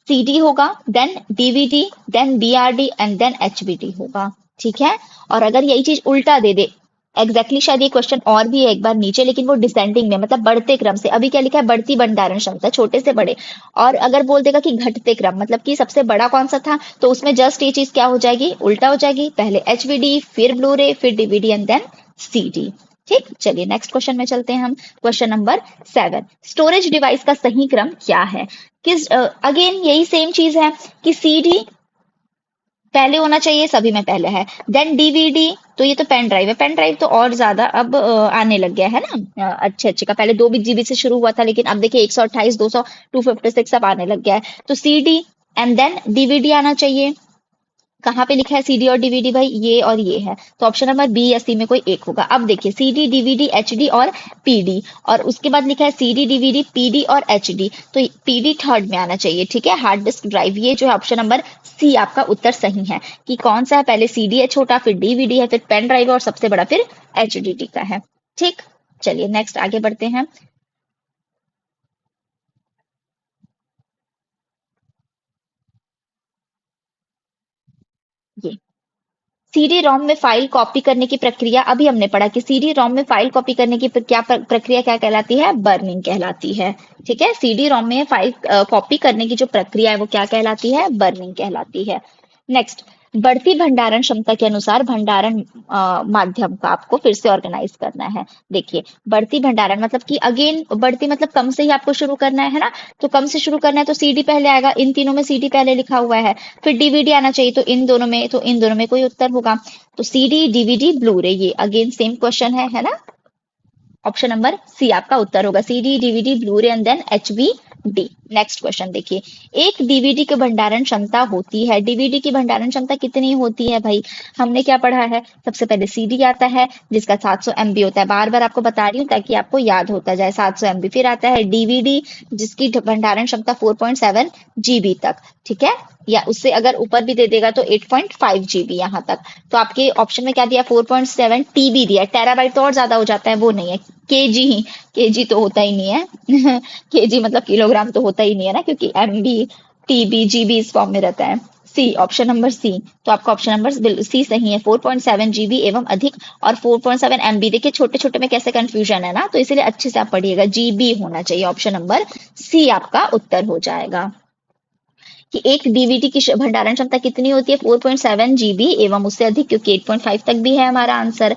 सीडी होगा, then DVD, then BRD and then HVD होगा। ठीक है, और अगर यही चीज उल्टा दे दे, शायद ये क्वेश्चन और भी है एक बार नीचे, लेकिन वो डिसेंडिंग में, मतलब बढ़ते क्रम से। अभी क्या लिखा है, बढ़ती भंडारण क्षमता, छोटे से बड़े। और अगर बोल देगा कि घटते क्रम, मतलब कि सबसे बड़ा कौन सा था, तो उसमें जस्ट ये चीज क्या हो जाएगी, उल्टा हो जाएगी, पहले एचवीडी फिर ब्लू रे फिर डीवीडी एंड देन सीडी। ठीक, चलिए नेक्स्ट क्वेश्चन में चलते हैं हम। क्वेश्चन नंबर 7, स्टोरेज डिवाइस का सही क्रम क्या है। किस अगेन यही सेम चीज है कि सीडी पहले होना चाहिए, सभी में पहले है। देन डीवीडी, तो ये तो पेन ड्राइव है, पेन ड्राइव तो और ज्यादा अब आने लग गया है ना, अच्छे अच्छे का। पहले 2 GB से शुरू हुआ था, लेकिन अब देखिए 128, 200, 256 अब आने लग गया है। तो सीडी एंड देन डीवीडी आना चाहिए। कहाँ पे लिखा है सीडी और डीवीडी भाई, ये और ये है, तो ऑप्शन नंबर बी या सी में कोई एक होगा। अब देखिए सीडी डीवीडी एचडी और पीडी, और उसके बाद लिखा है सीडी डीवीडी पीडी और एचडी, तो पीडी थर्ड में आना चाहिए। ठीक है, हार्ड डिस्क ड्राइव, ये जो है ऑप्शन नंबर सी आपका उत्तर सही है। कि कौन सा है, पहले सीडी है छोटा, फिर डीवीडी है, फिर पेन ड्राइव, और सबसे बड़ा फिर एचडीडी का है। ठीक, चलिए नेक्स्ट आगे बढ़ते हैं। ये सीडी रोम में फाइल कॉपी करने की प्रक्रिया, अभी हमने पढ़ा कि सीडी रोम में फाइल कॉपी करने की प्रक्रिया क्या कहलाती है, बर्निंग कहलाती है। ठीक है, सीडी रोम में फाइल कॉपी करने की जो प्रक्रिया है वो क्या कहलाती है, बर्निंग कहलाती है। नेक्स्ट, बढ़ती भंडारण क्षमता के अनुसार भंडारण माध्यम का आपको फिर से ऑर्गेनाइज करना है। देखिए बढ़ती भंडारण मतलब कि अगेन बढ़ती मतलब कम से ही आपको शुरू करना है ना, तो कम से शुरू करना है तो सीडी पहले आएगा, इन तीनों में सीडी पहले लिखा हुआ है। फिर डीवीडी आना चाहिए, तो इन दोनों में, तो इन दोनों में कोई उत्तर होगा। तो सीडी डीवीडी ब्लू रे, ये अगेन सेम क्वेश्चन है ना, ऑप्शन नंबर सी आपका उत्तर होगा, CD DVD Blu ray and then HB D. Next question देखिए, एक डीवीडी की भंडारण क्षमता होती है, डीवीडी की भंडारण क्षमता कितनी होती है भाई? हमने क्या पढ़ा है? सबसे पहले सीडी आता है जिसका 700 एमबी होता है, बार बार आपको बता रही हूँ ताकि आपको याद होता जाए, 700 एमबी। फिर आता है डीवीडी जिसकी भंडारण क्षमता 4.7 जीबी तक, ठीक है, या उससे अगर ऊपर भी दे देगा तो 8.5 जीबी यहाँ तक। तो आपके ऑप्शन में क्या दिया? 4.7 टीबी दिया, टेराबाइट तो और ज्यादा हो जाता है, वो नहीं है, केजी ही, केजी तो होता ही नहीं है केजी मतलब किलोग्राम तो होता ही नहीं है ना, क्योंकि एमबी टीबी जीबी इस फॉर्म में रहता है। सी, ऑप्शन नंबर सी। तो आपका ऑप्शन नंबर सी सही है, 4.7 जीबी एवं अधिक और 4.7 एमबी। देखिए छोटे छोटे में कैसे कंफ्यूजन है ना, तो इसीलिए अच्छे से आप पढ़िएगा, जीबी होना चाहिए, ऑप्शन नंबर सी आपका उत्तर हो जाएगा। कि एक डीवीडी की भंडारण क्षमता कितनी होती है? 4.7 जीबी एवं उससे अधिक, क्योंकि 8.5 तक भी है हमारा आंसर।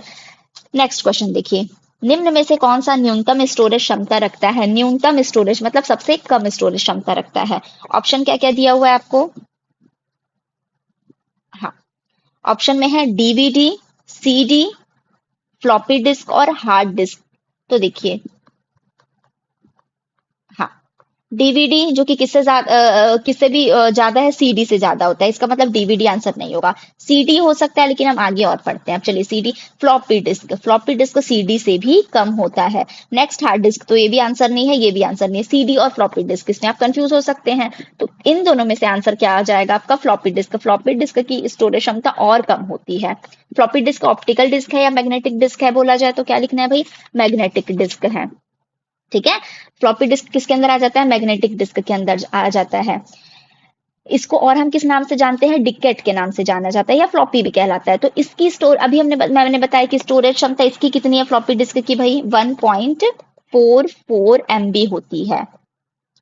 नेक्स्ट क्वेश्चन देखिए, निम्न में से कौन सा न्यूनतम स्टोरेज क्षमता रखता है? न्यूनतम स्टोरेज मतलब सबसे कम स्टोरेज क्षमता रखता है। ऑप्शन क्या क्या दिया हुआ है आपको? हाँ, ऑप्शन में है डीवीडी, सीडी, फ्लॉपी डिस्क और हार्ड डिस्क। तो देखिए, हाँ, डीवीडी जो कि किससे भी ज्यादा है, सीडी से ज्यादा होता है, इसका मतलब डीवीडी आंसर नहीं होगा। सीडी हो सकता है लेकिन हम आगे और पढ़ते हैं, अब चलिए सीडी। फ्लॉपी डिस्क सीडी से भी कम होता है। नेक्स्ट हार्ड डिस्क, तो ये भी आंसर नहीं है, ये भी आंसर नहीं है, सीडी और फ्लॉपी डिस्क, इसमें आप कंफ्यूज हो सकते हैं। तो इन दोनों में से आंसर क्या आ जाएगा आपका? Floppy disk. फ्लॉपी डिस्क की स्टोरेज क्षमता और कम होती है। फ्लॉपी डिस्क ऑप्टिकल डिस्क है या मैग्नेटिक डिस्क है बोला जाए तो क्या लिखना है भाई? मैग्नेटिक डिस्क है, ठीक है। फ्लॉपी डिस्क किसके अंदर आ जाता है? मैग्नेटिक डिस्क के अंदर आ जाता है। इसको और हम किस नाम से जानते हैं? डिकेट के नाम से जाना जाता है, या फ्लॉपी भी कहलाता है। तो इसकी अभी मैंने बताया कि स्टोरेज क्षमता इसकी कितनी है फ्लॉपी डिस्क की भाई? 1.44 एमबी होती है,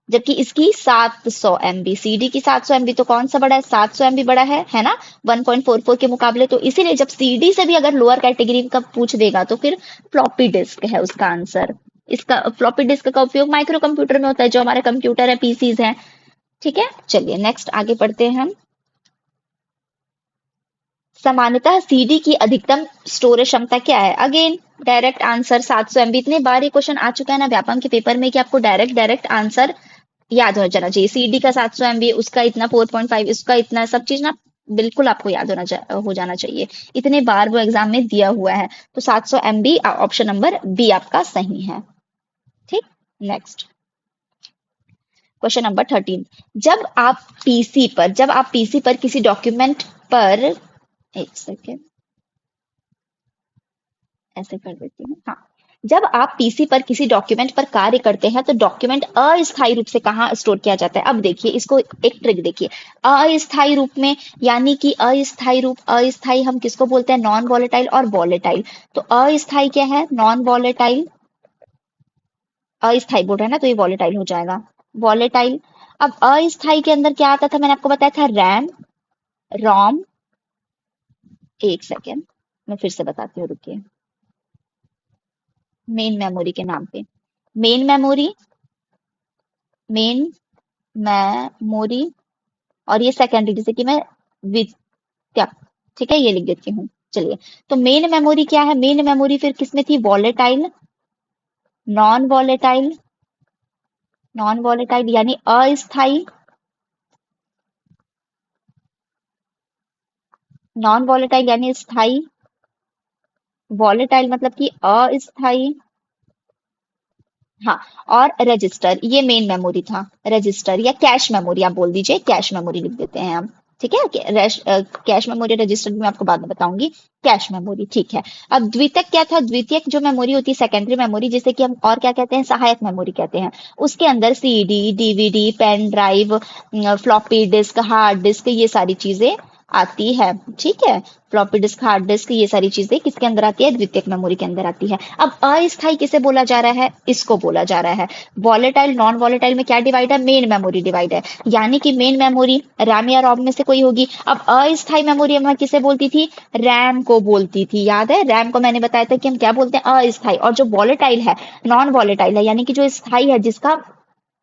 जबकि इसकी 700 एमबी। सीडी की 700 एमबी तो कौन सा बड़ा है? 700 एमबी बड़ा है ना, 1.44 के मुकाबले। तो इसीलिए जब सीडी से भी अगर लोअर कैटेगरी का पूछ देगा तो फिर फ्लॉपी डिस्क है उसका आंसर। इसका फ्लॉपी डिस्क का उपयोग माइक्रो कंप्यूटर में होता है, जो हमारे कंप्यूटर है, पीसीज हैं, ठीक है। चलिए नेक्स्ट आगे बढ़ते हैं हम। सामान्यतः सीडी की अधिकतम स्टोरेज क्षमता क्या है? Again direct answer 700 MB. इतने बार ये क्वेश्चन आ चुका है ना व्यापम के पेपर में कि आपको डायरेक्ट आंसर याद हो जाना चाहिए। सीडी का 700 एमबी, उसका इतना 4.5, इसका इतना, सब चीज ना बिल्कुल आपको याद हो जाना चाहिए। इतने बार वो एग्जाम में दिया हुआ है। तो 700 एमबी ऑप्शन नंबर बी आपका सही है, ठीक। Next question number 13। जब आप पीसी पर किसी डॉक्यूमेंट पर, एक सेकेंड ऐसे कर देती हूँ, हाँ। जब आप पीसी पर किसी डॉक्यूमेंट पर कार्य करते हैं तो डॉक्यूमेंट अस्थायी रूप से कहाँ स्टोर किया जाता है? अब देखिए इसको एक ट्रिक देखिए, अस्थायी रूप में, यानी कि अस्थायी हम किसको बोलते हैं? नॉन वॉलेटाइल और वॉलेटाइल। तो अस्थायी क्या है? Non volatile. अस्थायी बोल रहा है ना, तो ये वॉलेटाइल हो जाएगा, वॉलेटाइल। अब अस्थायी के अंदर क्या आता था? मैंने आपको बताया था रैम, रोम। एक सेकेंड मैं फिर से बताती हूँ, रुकिए। मेन मेमोरी के नाम पे, मेन मेमोरी, मेन मेमोरी, और ये सेकेंडरी, जैसे कि मैं विद्या, ठीक है, ये लिख देती हूँ। चलिए, तो मेन मेमोरी क्या है? मेन मेमोरी फिर किसमें थी? Volatile, non volatile, non volatile यानी अस्थाई, नॉन वॉलेटाइल यानी स्थाई, वॉलेटाइल मतलब कि अस्थाई। हाँ, और रजिस्टर, ये मेन मेमोरी था, रजिस्टर या कैश मेमोरी आप बोल दीजिए, कैश मेमोरी लिख देते हैं हम, ठीक है। कैश मेमोरी, रजिस्टर भी मैं आपको बाद में बताऊंगी। कैश मेमोरी, ठीक है। अब द्वितीयक क्या था? द्वितीयक जो मेमोरी होती है, सेकेंडरी मेमोरी, जिसे कि हम और क्या कहते हैं? सहायक मेमोरी कहते हैं। उसके अंदर CD, DVD, pen drive, floppy disk, hard disk, ये सारी चीजें आती है, ठीक है। फ्लॉपी डिस्क, हार्ड डिस्क, ये सारी चीजें किसके अंदर आती है? द्वितीयक मेमोरी के अंदर आती है। अब अस्थाई किसे बोला जा रहा है? इसको बोला जा रहा है। वॉलेटाइल, नॉन वॉलेटाइल में क्या डिवाइड है? मेन मेमोरी डिवाइड है, यानी कि मेन मेमोरी रैम या रोम में से कोई होगी। अब अस्थाई मेमोरी मैं किसे बोलती थी? रैम को बोलती थी, याद है? रैम को मैंने बताया था कि हम क्या बोलते हैं? अस्थाई। और जो वॉलेटाइल है, नॉन वॉलेटाइल है, यानी कि जो स्थाई है,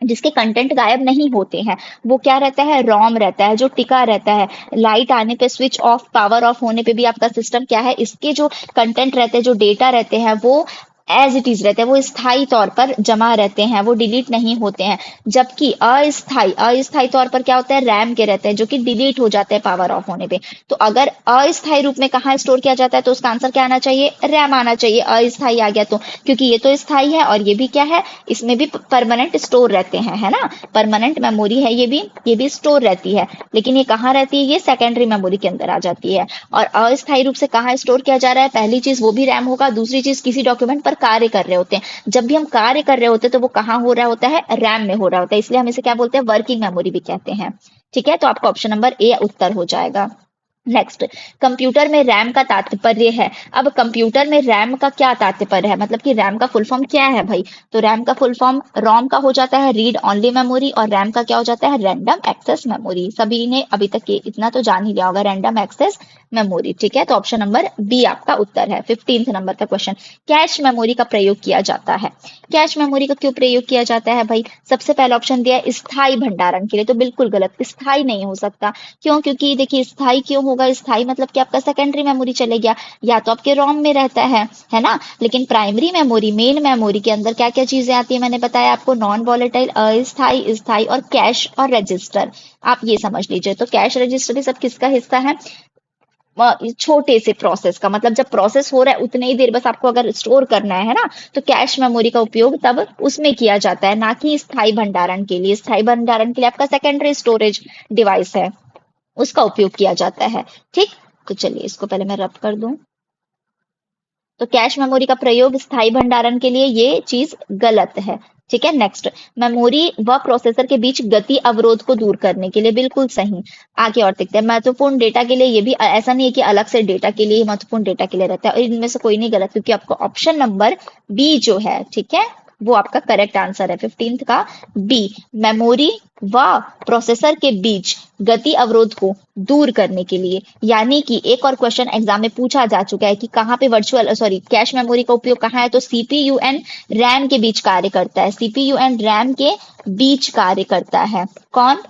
जिसके कंटेंट गायब नहीं होते हैं, वो क्या रहता है? रॉम रहता है, जो टिका रहता है। लाइट आने पे स्विच ऑफ, पावर ऑफ होने पे भी आपका सिस्टम क्या है? इसके जो कंटेंट रहते हैं, जो डेटा रहते हैं, वो एज इट इज रहते हैं, वो स्थायी तौर पर जमा रहते हैं, वो डिलीट नहीं होते हैं। जबकि अस्थाई अस्थायी तौर पर क्या होता है, रैम के रहते हैं, जो कि डिलीट हो जाते हैं पावर ऑफ होने पे। तो अगर अस्थायी रूप में कहाँ स्टोर किया जाता है, तो उसका आंसर क्या आना चाहिए, रैम आना चाहिए। अस्थायी आ गया तो, क्योंकि ये तो स्थायी है और ये भी क्या है, इसमें भी परमानेंट स्टोर रहते हैं, है ना, परमानेंट मेमोरी है ये भी स्टोर रहती है। लेकिन ये कहाँ रहती है, ये सेकेंडरी मेमोरी के अंदर आ जाती है। और अस्थायी रूप से कहाँ स्टोर किया जा रहा है, पहली चीज वो भी रैम होगा, दूसरी चीज किसी डॉक्यूमेंट पर कार्य कर रहे होते हैं। जब भी हम कार्य कर रहे होते हैं तो वो कहाँ हो रहा होता है, रैम में हो रहा होता है, इसलिए हम इसे क्या बोलते हैं, वर्किंग मेमोरी भी कहते हैं। ठीक है, तो आपका ऑप्शन नंबर ए उत्तर हो जाएगा। नेक्स्ट, कंप्यूटर में रैम का तात्पर्य है। अब कंप्यूटर में रैम का क्या तात्पर्य है, मतलब कि रैम का फुल फॉर्म क्या है भाई, तो रैम का फुल फॉर्म रोम का हो जाता है, रीड ओनली मेमोरी, और रैम का क्या हो जाता है, रैंडम एक्सेस मेमोरी। सभी ने अभी तक ये इतना तो जान ही लिया होगा, रैंडम एक्सेस मेमोरी। ठीक है, तो ऑप्शन नंबर बी आपका उत्तर है। 15th नंबर का क्वेश्चन, कैश मेमोरी का प्रयोग किया जाता है। कैश मेमोरी का क्यों प्रयोग किया जाता है भाई, सबसे पहला ऑप्शन दिया है स्थायी भंडारण के लिए, तो बिल्कुल गलत, स्थायी नहीं हो सकता। क्यों, क्योंकि देखिए स्थायी क्यों होगा, स्थायी मतलब कि आपका सेकेंडरी मेमोरी चले गया, या तो आपके रोम में रहता है ना। लेकिन प्राइमरी मेमोरी, मेन मेमोरी के अंदर क्या क्या चीजें आती है, मैंने बताया आपको, नॉन वॉलेटाइल, अस्थाई, स्थायी और कैश और रजिस्टर। आप ये समझ लीजिए, तो कैश रजिस्टर ये सब किसका हिस्सा है, छोटे से प्रोसेस का, मतलब जब प्रोसेस हो रहा है उतने ही देर बस आपको अगर स्टोर करना है ना, तो कैश मेमोरी का उपयोग तब उसमें किया जाता है, ना कि स्थायी भंडारण के लिए। स्थायी भंडारण के लिए आपका सेकेंडरी स्टोरेज डिवाइस है, उसका उपयोग किया जाता है। ठीक, तो चलिए इसको पहले मैं रब कर दूं। तो कैश मेमोरी का प्रयोग स्थायी भंडारण के लिए, ये चीज गलत है। ठीक है, नेक्स्ट, मेमोरी व प्रोसेसर के बीच गति अवरोध को दूर करने के लिए, बिल्कुल सही। आगे और देखते हैं, महत्वपूर्ण डेटा के लिए, ये भी ऐसा नहीं है कि अलग से डेटा के लिए, महत्वपूर्ण डेटा के लिए रहता है, और इनमें से कोई नहीं गलत, क्योंकि आपको ऑप्शन नंबर बी जो है, ठीक है, वो आपका करेक्ट आंसर है 15th का बी। मेमोरी व प्रोसेसर के बीच गति अवरोध को दूर करने के लिए, यानी कि एक और क्वेश्चन एग्जाम में पूछा जा चुका है कि कहाँ पे वर्चुअल सॉरी कैश मेमोरी का उपयोग कहाँ है, तो सीपीयू एंड रैम के बीच कार्य करता है, सीपीयू एंड रैम के बीच कार्य करता है। कौन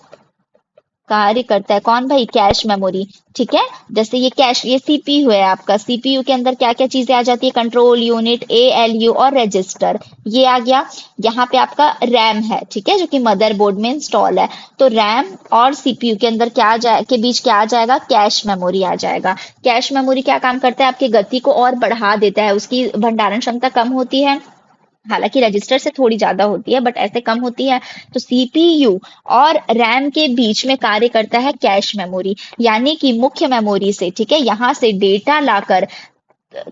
कार्य करता है, कौन भाई, कैश मेमोरी। ठीक है, जैसे ये कैश, ये सीपीयू है आपका, सीपीयू के अंदर क्या क्या चीजें आ जाती है, कंट्रोल यूनिट, एएलयू और रजिस्टर, ये आ गया। यहाँ पे आपका रैम है, ठीक है, जो कि मदरबोर्ड में इंस्टॉल है। तो रैम और सीपीयू के अंदर क्या आ जाए, के बीच क्या आ जाएगा, कैश मेमोरी आ जाएगा। कैश मेमोरी क्या काम करता है, आपकी गति को और बढ़ा देता है, उसकी भंडारण क्षमता कम होती है, हालांकि रजिस्टर से थोड़ी ज्यादा होती है बट ऐसे कम होती है। तो सीपीयू और रैम के बीच में कार्य करता है कैश मेमोरी, यानी कि मुख्य मेमोरी से, ठीक है, यहाँ से डेटा लाकर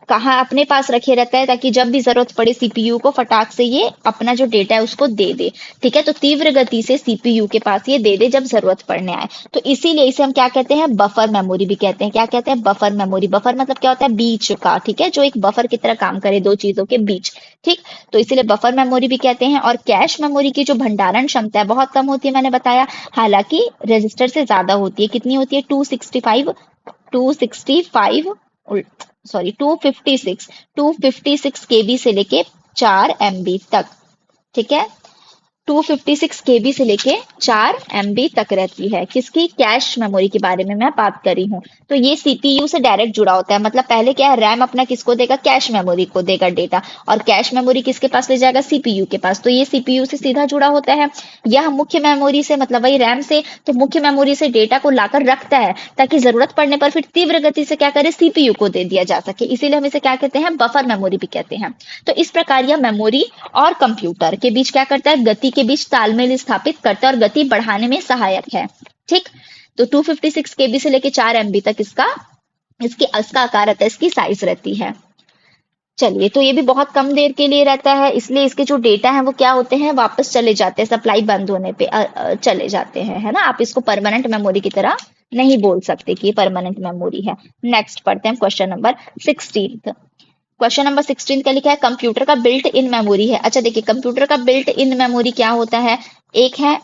कहाँ अपने पास रखे रहता है, ताकि जब भी जरूरत पड़े सीपीयू को फटाक से ये अपना जो डेटा है उसको दे दे। ठीक है, तो तीव्र गति से सीपीयू के पास ये दे दे जब जरूरत पड़ने आए। तो इसीलिए इसे हम क्या कहते हैं, बफर मेमोरी भी कहते हैं। क्या कहते हैं, बफर मेमोरी। बफर मतलब क्या होता है, बीच का, ठीक है, जो एक बफर की तरह काम करे दो चीजों के बीच। ठीक, तो इसीलिए बफर मेमोरी भी कहते हैं। और कैश मेमोरी की जो भंडारण क्षमता है बहुत कम होती है, मैंने बताया, हालांकि रजिस्टर से ज्यादा होती है। कितनी होती है, 265 सॉरी 256 केबी से लेके 4 MB तक। ठीक है, 256 केबी से लेके 4 MB तक रहती है। किसकी, कैश मेमोरी के बारे में मैं बात कर रही हूँ। तो ये सीपीयू से डायरेक्ट जुड़ा होता है, मतलब पहले क्या है, रैम अपना किसको देगा, कैश मेमोरी को देगा डेटा, और कैश मेमोरी किसके पास ले जाएगा, सीपीयू के पास। तो ये सीपीयू से सीधा जुड़ा होता है। यह मुख्य मेमोरी से, मतलब वही रैम से, तो मुख्य मेमोरी से डेटा को लाकर रखता है, ताकि जरूरत पड़ने पर फिर तीव्र गति से क्या करे, सीपीयू को दे दिया जा सके। इसीलिए हम इसे क्या कहते हैं, बफर मेमोरी भी कहते हैं। तो इस प्रकार यह मेमोरी और कंप्यूटर के बीच क्या करता है, गति के बीच तालमेल स्थापित करता है और गति बढ़ाने में सहायक है। ठीक, तो 256 केबी से लेके 4 MB तक इसका आकार रहता है, इसकी साइज रहती है। चलिए, तो ये भी बहुत कम देर के लिए रहता है, इसलिए इसके जो डेटा है वो क्या होते हैं, वापस चले जाते हैं, सप्लाई बंद होने पे चले जाते हैं, है ना। आप इसको परमानेंट मेमोरी की तरह नहीं बोल सकते कि ये परमानेंट मेमोरी है। नेक्स्ट पढ़ते हैं क्वेश्चन नंबर 16। क्वेश्चन नंबर 16 का लिखा है, कंप्यूटर का बिल्ट इन मेमोरी है। अच्छा देखिए, कंप्यूटर का बिल्ट इन मेमोरी क्या होता है, एक है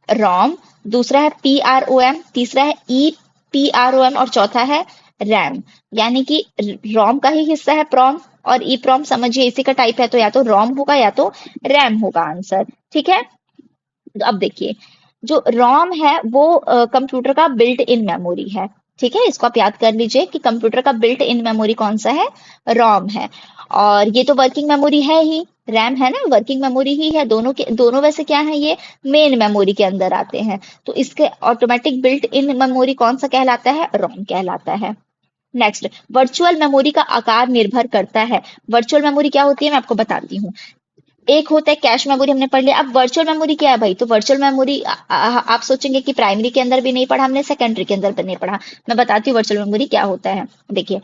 रोम, दूसरा है पीआरओएम, तीसरा है ई पीआरओएम और चौथा है रैम। यानी कि रोम का ही हिस्सा है प्रोम, और ई प्रोम समझिए इसी का टाइप है, तो या तो रोम होगा या तो रैम होगा आंसर। ठीक है, तो अब देखिए, जो रोम है वो कंप्यूटर का बिल्ट इन मेमोरी है। ठीक है, इसको आप याद कर लीजिए कि कंप्यूटर का बिल्ट इन मेमोरी कौन सा है, रोम है। और ये तो वर्किंग मेमोरी है ही, रैम है ना, वर्किंग मेमोरी ही है। दोनों के दोनों वैसे क्या है, ये मेन मेमोरी के अंदर आते हैं। तो इसके ऑटोमेटिक बिल्ट इन मेमोरी कौन सा कहलाता है, रोम कहलाता है। नेक्स्ट, वर्चुअल मेमोरी का आकार निर्भर करता है। वर्चुअल मेमोरी क्या होती है मैं आपको बताती हूँ। एक होता है कैश मेमोरी, हमने पढ़ लिया। अब वर्चुअल मेमोरी क्या है भाई, तो वर्चुअल मेमोरी आप सोचेंगे कि प्राइमरी के अंदर भी नहीं पढ़ा हमने, सेकेंडरी के अंदर भी नहीं पढ़ा। मैं बताती हूँ वर्चुअल मेमोरी क्या होता है। देखिए,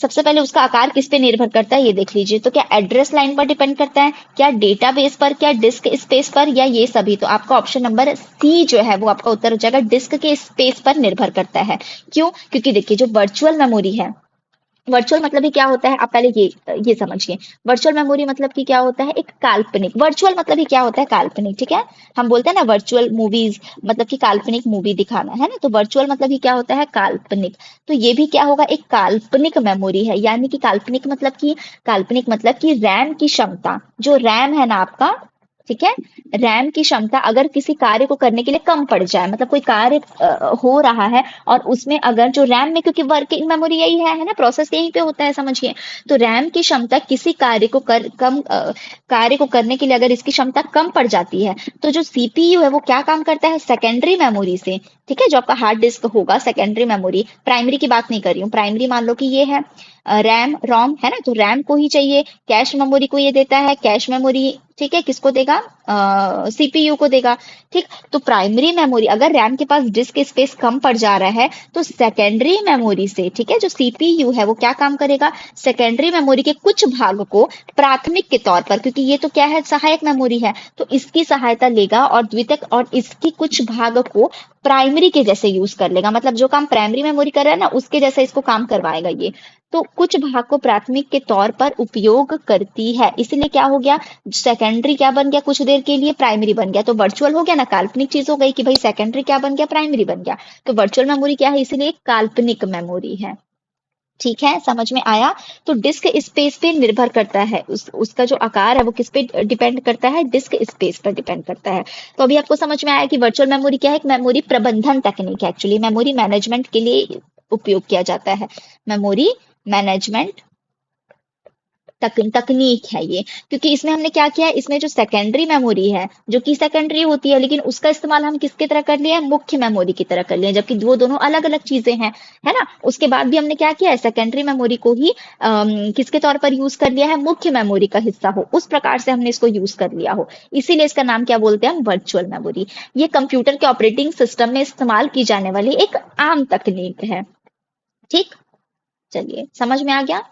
सबसे पहले उसका आकार किस पे निर्भर करता है ये देख लीजिए। तो क्या एड्रेस लाइन पर डिपेंड करता है, क्या डेटाबेस पर, क्या डिस्क स्पेस पर, या ये सभी। तो आपका ऑप्शन नंबर सी जो है वो आपका उत्तर हो जाएगा, डिस्क के स्पेस पर निर्भर करता है। क्यों, क्योंकि देखिए जो वर्चुअल मेमोरी है, वर्चुअल मतलब ही क्या होता है, आप पहले ये समझिए। वर्चुअल मेमोरी मतलब कि क्या होता है, एक काल्पनिक। वर्चुअल मतलब ही क्या होता है, काल्पनिक। ठीक है, हम बोलते हैं ना वर्चुअल मूवीज, मतलब कि काल्पनिक मूवी दिखाना है ना, तो वर्चुअल मतलब ही क्या होता है, काल्पनिक। तो ये भी क्या होगा, एक काल्पनिक मेमोरी है। यानी कि काल्पनिक मतलब कि रैम की क्षमता, जो रैम है ना आपका, ठीक है, रैम की क्षमता अगर किसी कार्य को करने के लिए कम पड़ जाए, मतलब कोई कार्य हो रहा है और उसमें अगर जो रैम में, क्योंकि वर्किंग मेमोरी यही है ना, प्रोसेस यहीं पे होता है समझिए। तो रैम की क्षमता किसी कार्य को करने के लिए अगर इसकी क्षमता कम पड़ जाती है, तो जो सीपीयू है वो क्या काम करता है, सेकेंडरी मेमोरी से, ठीक है, जो आपका हार्ड डिस्क होगा, सेकेंडरी मेमोरी, प्राइमरी की बात नहीं कर रही हूँ। प्राइमरी मान लो कि ये है रैम रोम है ना, तो रैम को ही चाहिए, कैश मेमोरी को ये देता है, कैश मेमोरी, ठीक है, किसको देगा, सीपीयू को देगा। ठीक, तो प्राइमरी मेमोरी अगर रैम के पास डिस्क स्पेस कम पड़ जा रहा है, तो सेकेंडरी मेमोरी से, ठीक है, जो सीपीयू है वो क्या काम करेगा, सेकेंडरी मेमोरी के कुछ भाग को प्राथमिक के तौर पर, क्योंकि ये तो क्या है, सहायक मेमोरी है, तो इसकी सहायता लेगा और द्वितीयक और इसकी कुछ भाग को प्राइमरी के जैसे यूज कर लेगा। मतलब जो काम प्राइमरी मेमोरी कर रहा है ना, उसके जैसा इसको काम करवाएगा ये। तो कुछ भाग को प्राथमिक के तौर पर उपयोग करती है, इसलिए क्या हो गया, सेकेंडरी क्या बन गया, कुछ देर के लिए प्राइमरी बन गया। तो वर्चुअल हो गया ना, काल्पनिक चीज हो गई कि भाई सेकेंडरी क्या बन गया, प्राइमरी बन गया। तो वर्चुअल मेमोरी क्या है, इसीलिए काल्पनिक मेमोरी है। ठीक है, समझ में आया। तो डिस्क स्पेस पे निर्भर करता है, उसका जो आकार है वो किस पे डिपेंड करता है, डिस्क स्पेस पर डिपेंड करता है। तो अभी आपको समझ में आया कि वर्चुअल मेमोरी क्या है, एक मेमोरी प्रबंधन तकनीक है, एक्चुअली मेमोरी मैनेजमेंट के लिए उपयोग किया जाता है। मेमोरी मैनेजमेंट तकनीक है ये। क्योंकि इसमें हमने क्या किया है, इसमें जो सेकेंडरी मेमोरी है, जो कि सेकेंडरी होती है, लेकिन उसका इस्तेमाल हम किसकी तरह कर लिया है, मुख्य मेमोरी की तरह कर लिया है, जबकि वो दोनों अलग अलग चीजें हैं, है ना। उसके बाद भी हमने क्या किया है, सेकेंडरी मेमोरी को ही किसके तौर पर यूज कर लिया है, मुख्य मेमोरी का हिस्सा हो, उस प्रकार से हमने इसको यूज कर लिया हो। इसीलिए इसका नाम क्या बोलते हैं हम, वर्चुअल मेमोरी। ये कंप्यूटर के ऑपरेटिंग सिस्टम में इस्तेमाल की जाने वाली एक आम तकनीक है। ठीक, चलिए समझ में आ गया।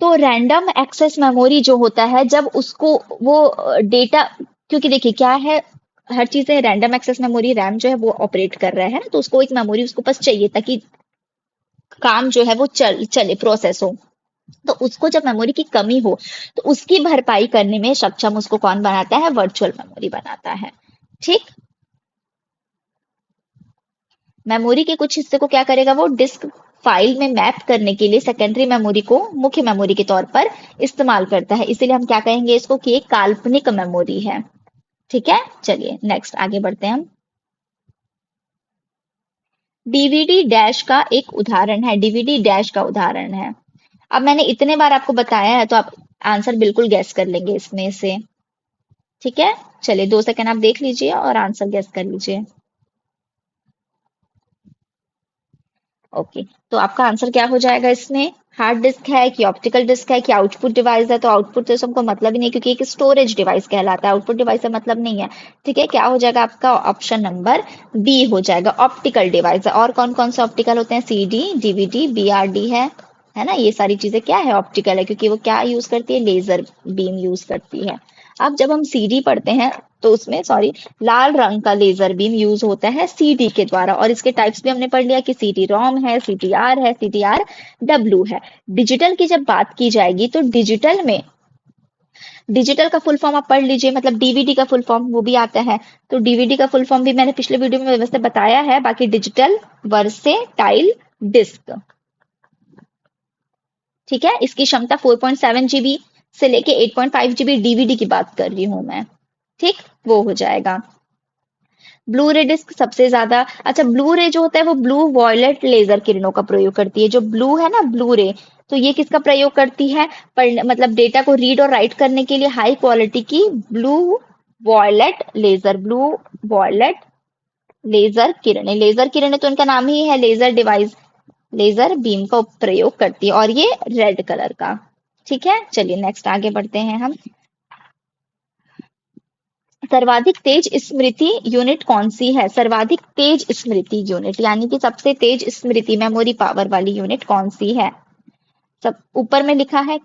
तो रैंडम एक्सेस मेमोरी जो होता है, जब उसको वो डेटा, क्योंकि देखिए क्या है, हर चीज है रैंडम एक्सेस मेमोरी, रैम जो है वो ऑपरेट कर रहा है ना, तो उसको एक मेमोरी उसको पास चाहिए ताकि काम जो है वो चले, प्रोसेस हो। तो उसको जब मेमोरी की कमी हो, तो उसकी भरपाई करने में सक्षम उसको कौन बनाता है, वर्चुअल मेमोरी बनाता है। ठीक, मेमोरी के कुछ हिस्से को क्या करेगा, वो डिस्क फाइल में मैप करने के लिए सेकेंडरी मेमोरी को मुख्य मेमोरी के तौर पर इस्तेमाल करता है। इसीलिए हम क्या कहेंगे इसको कि एक काल्पनिक मेमोरी है। ठीक है, चलिए नेक्स्ट आगे बढ़ते हैं हम। डीवीडी डैश का एक उदाहरण है, डीवीडी डैश का उदाहरण है। अब मैंने इतने बार आपको बताया है तो आप आंसर बिल्कुल गैस कर लेंगे इसमें से। ठीक है, चलिए 2 सेकंड आप देख लीजिए और आंसर गैस कर लीजिए। ओके, तो आपका आंसर क्या हो जाएगा इसमें, हार्ड डिस्क है कि ऑप्टिकल डिस्क है कि आउटपुट डिवाइस है। तो आउटपुट तो हमको मतलब ही नहीं, क्योंकि एक स्टोरेज डिवाइस कहलाता है, आउटपुट डिवाइस से मतलब नहीं है। ठीक है, क्या हो जाएगा आपका ऑप्शन नंबर बी हो जाएगा, ऑप्टिकल डिवाइस है। और कौन कौन से ऑप्टिकल होते हैं, सीडी, डीवीडी, बीआरडी है ना, ये सारी चीजें क्या है, ऑप्टिकल है, क्योंकि वो क्या यूज करती है, लेजर बीम यूज करती है। अब जब हम सीडी पढ़ते हैं तो उसमें सॉरी, लाल रंग का लेजर बीम यूज होता है सीडी के द्वारा। और इसके टाइप्स भी हमने पढ़ लिया कि सीडी रोम है, सीडीआर है, सीडीआर डब्ल्यू है। डिजिटल की जब बात की जाएगी तो डिजिटल में, डिजिटल का फुल फॉर्म आप पढ़ लीजिए, मतलब डीवीडी का फुल फॉर्म वो भी आता है। तो डीवीडी का फुल फॉर्म भी मैंने पिछले वीडियो में वैसे बताया है, बाकी डिजिटल वर्सेटाइल डिस्क। ठीक है, इसकी क्षमता 4.7 GB से लेके 8.5 GB डीवीडी की बात कर रही हूं मैं। ठीक, वो हो जाएगा। ब्लू रे डिस्क सबसे ज्यादा, अच्छा ब्लू रे जो होता है वो ब्लू वॉयलेट लेजर किरणों का प्रयोग करती है। जो ब्लू है ना, ब्लू रे, तो ये किसका प्रयोग करती है? मतलब डेटा को रीड और राइट करने के लिए हाई क्वालिटी की ब्लू वॉयलेट लेजर किरणें। लेजर किरणें तो इनका नाम ही है, लेजर डिवाइस, लेजर बीम का प्रयोग करती है, और ये रेड कलर का। ठीक है, चलिए नेक्स्ट आगे बढ़ते हैं हम। सर्वाधिक तेज स्मृति यूनिट कौन सी है? सर्वाधिक तेज स्मृति यूनिट यानी कि सबसे तेज स्मृति मेमोरी पावर वाली यूनिट कौन सी है? सब ऊपर में लिखा है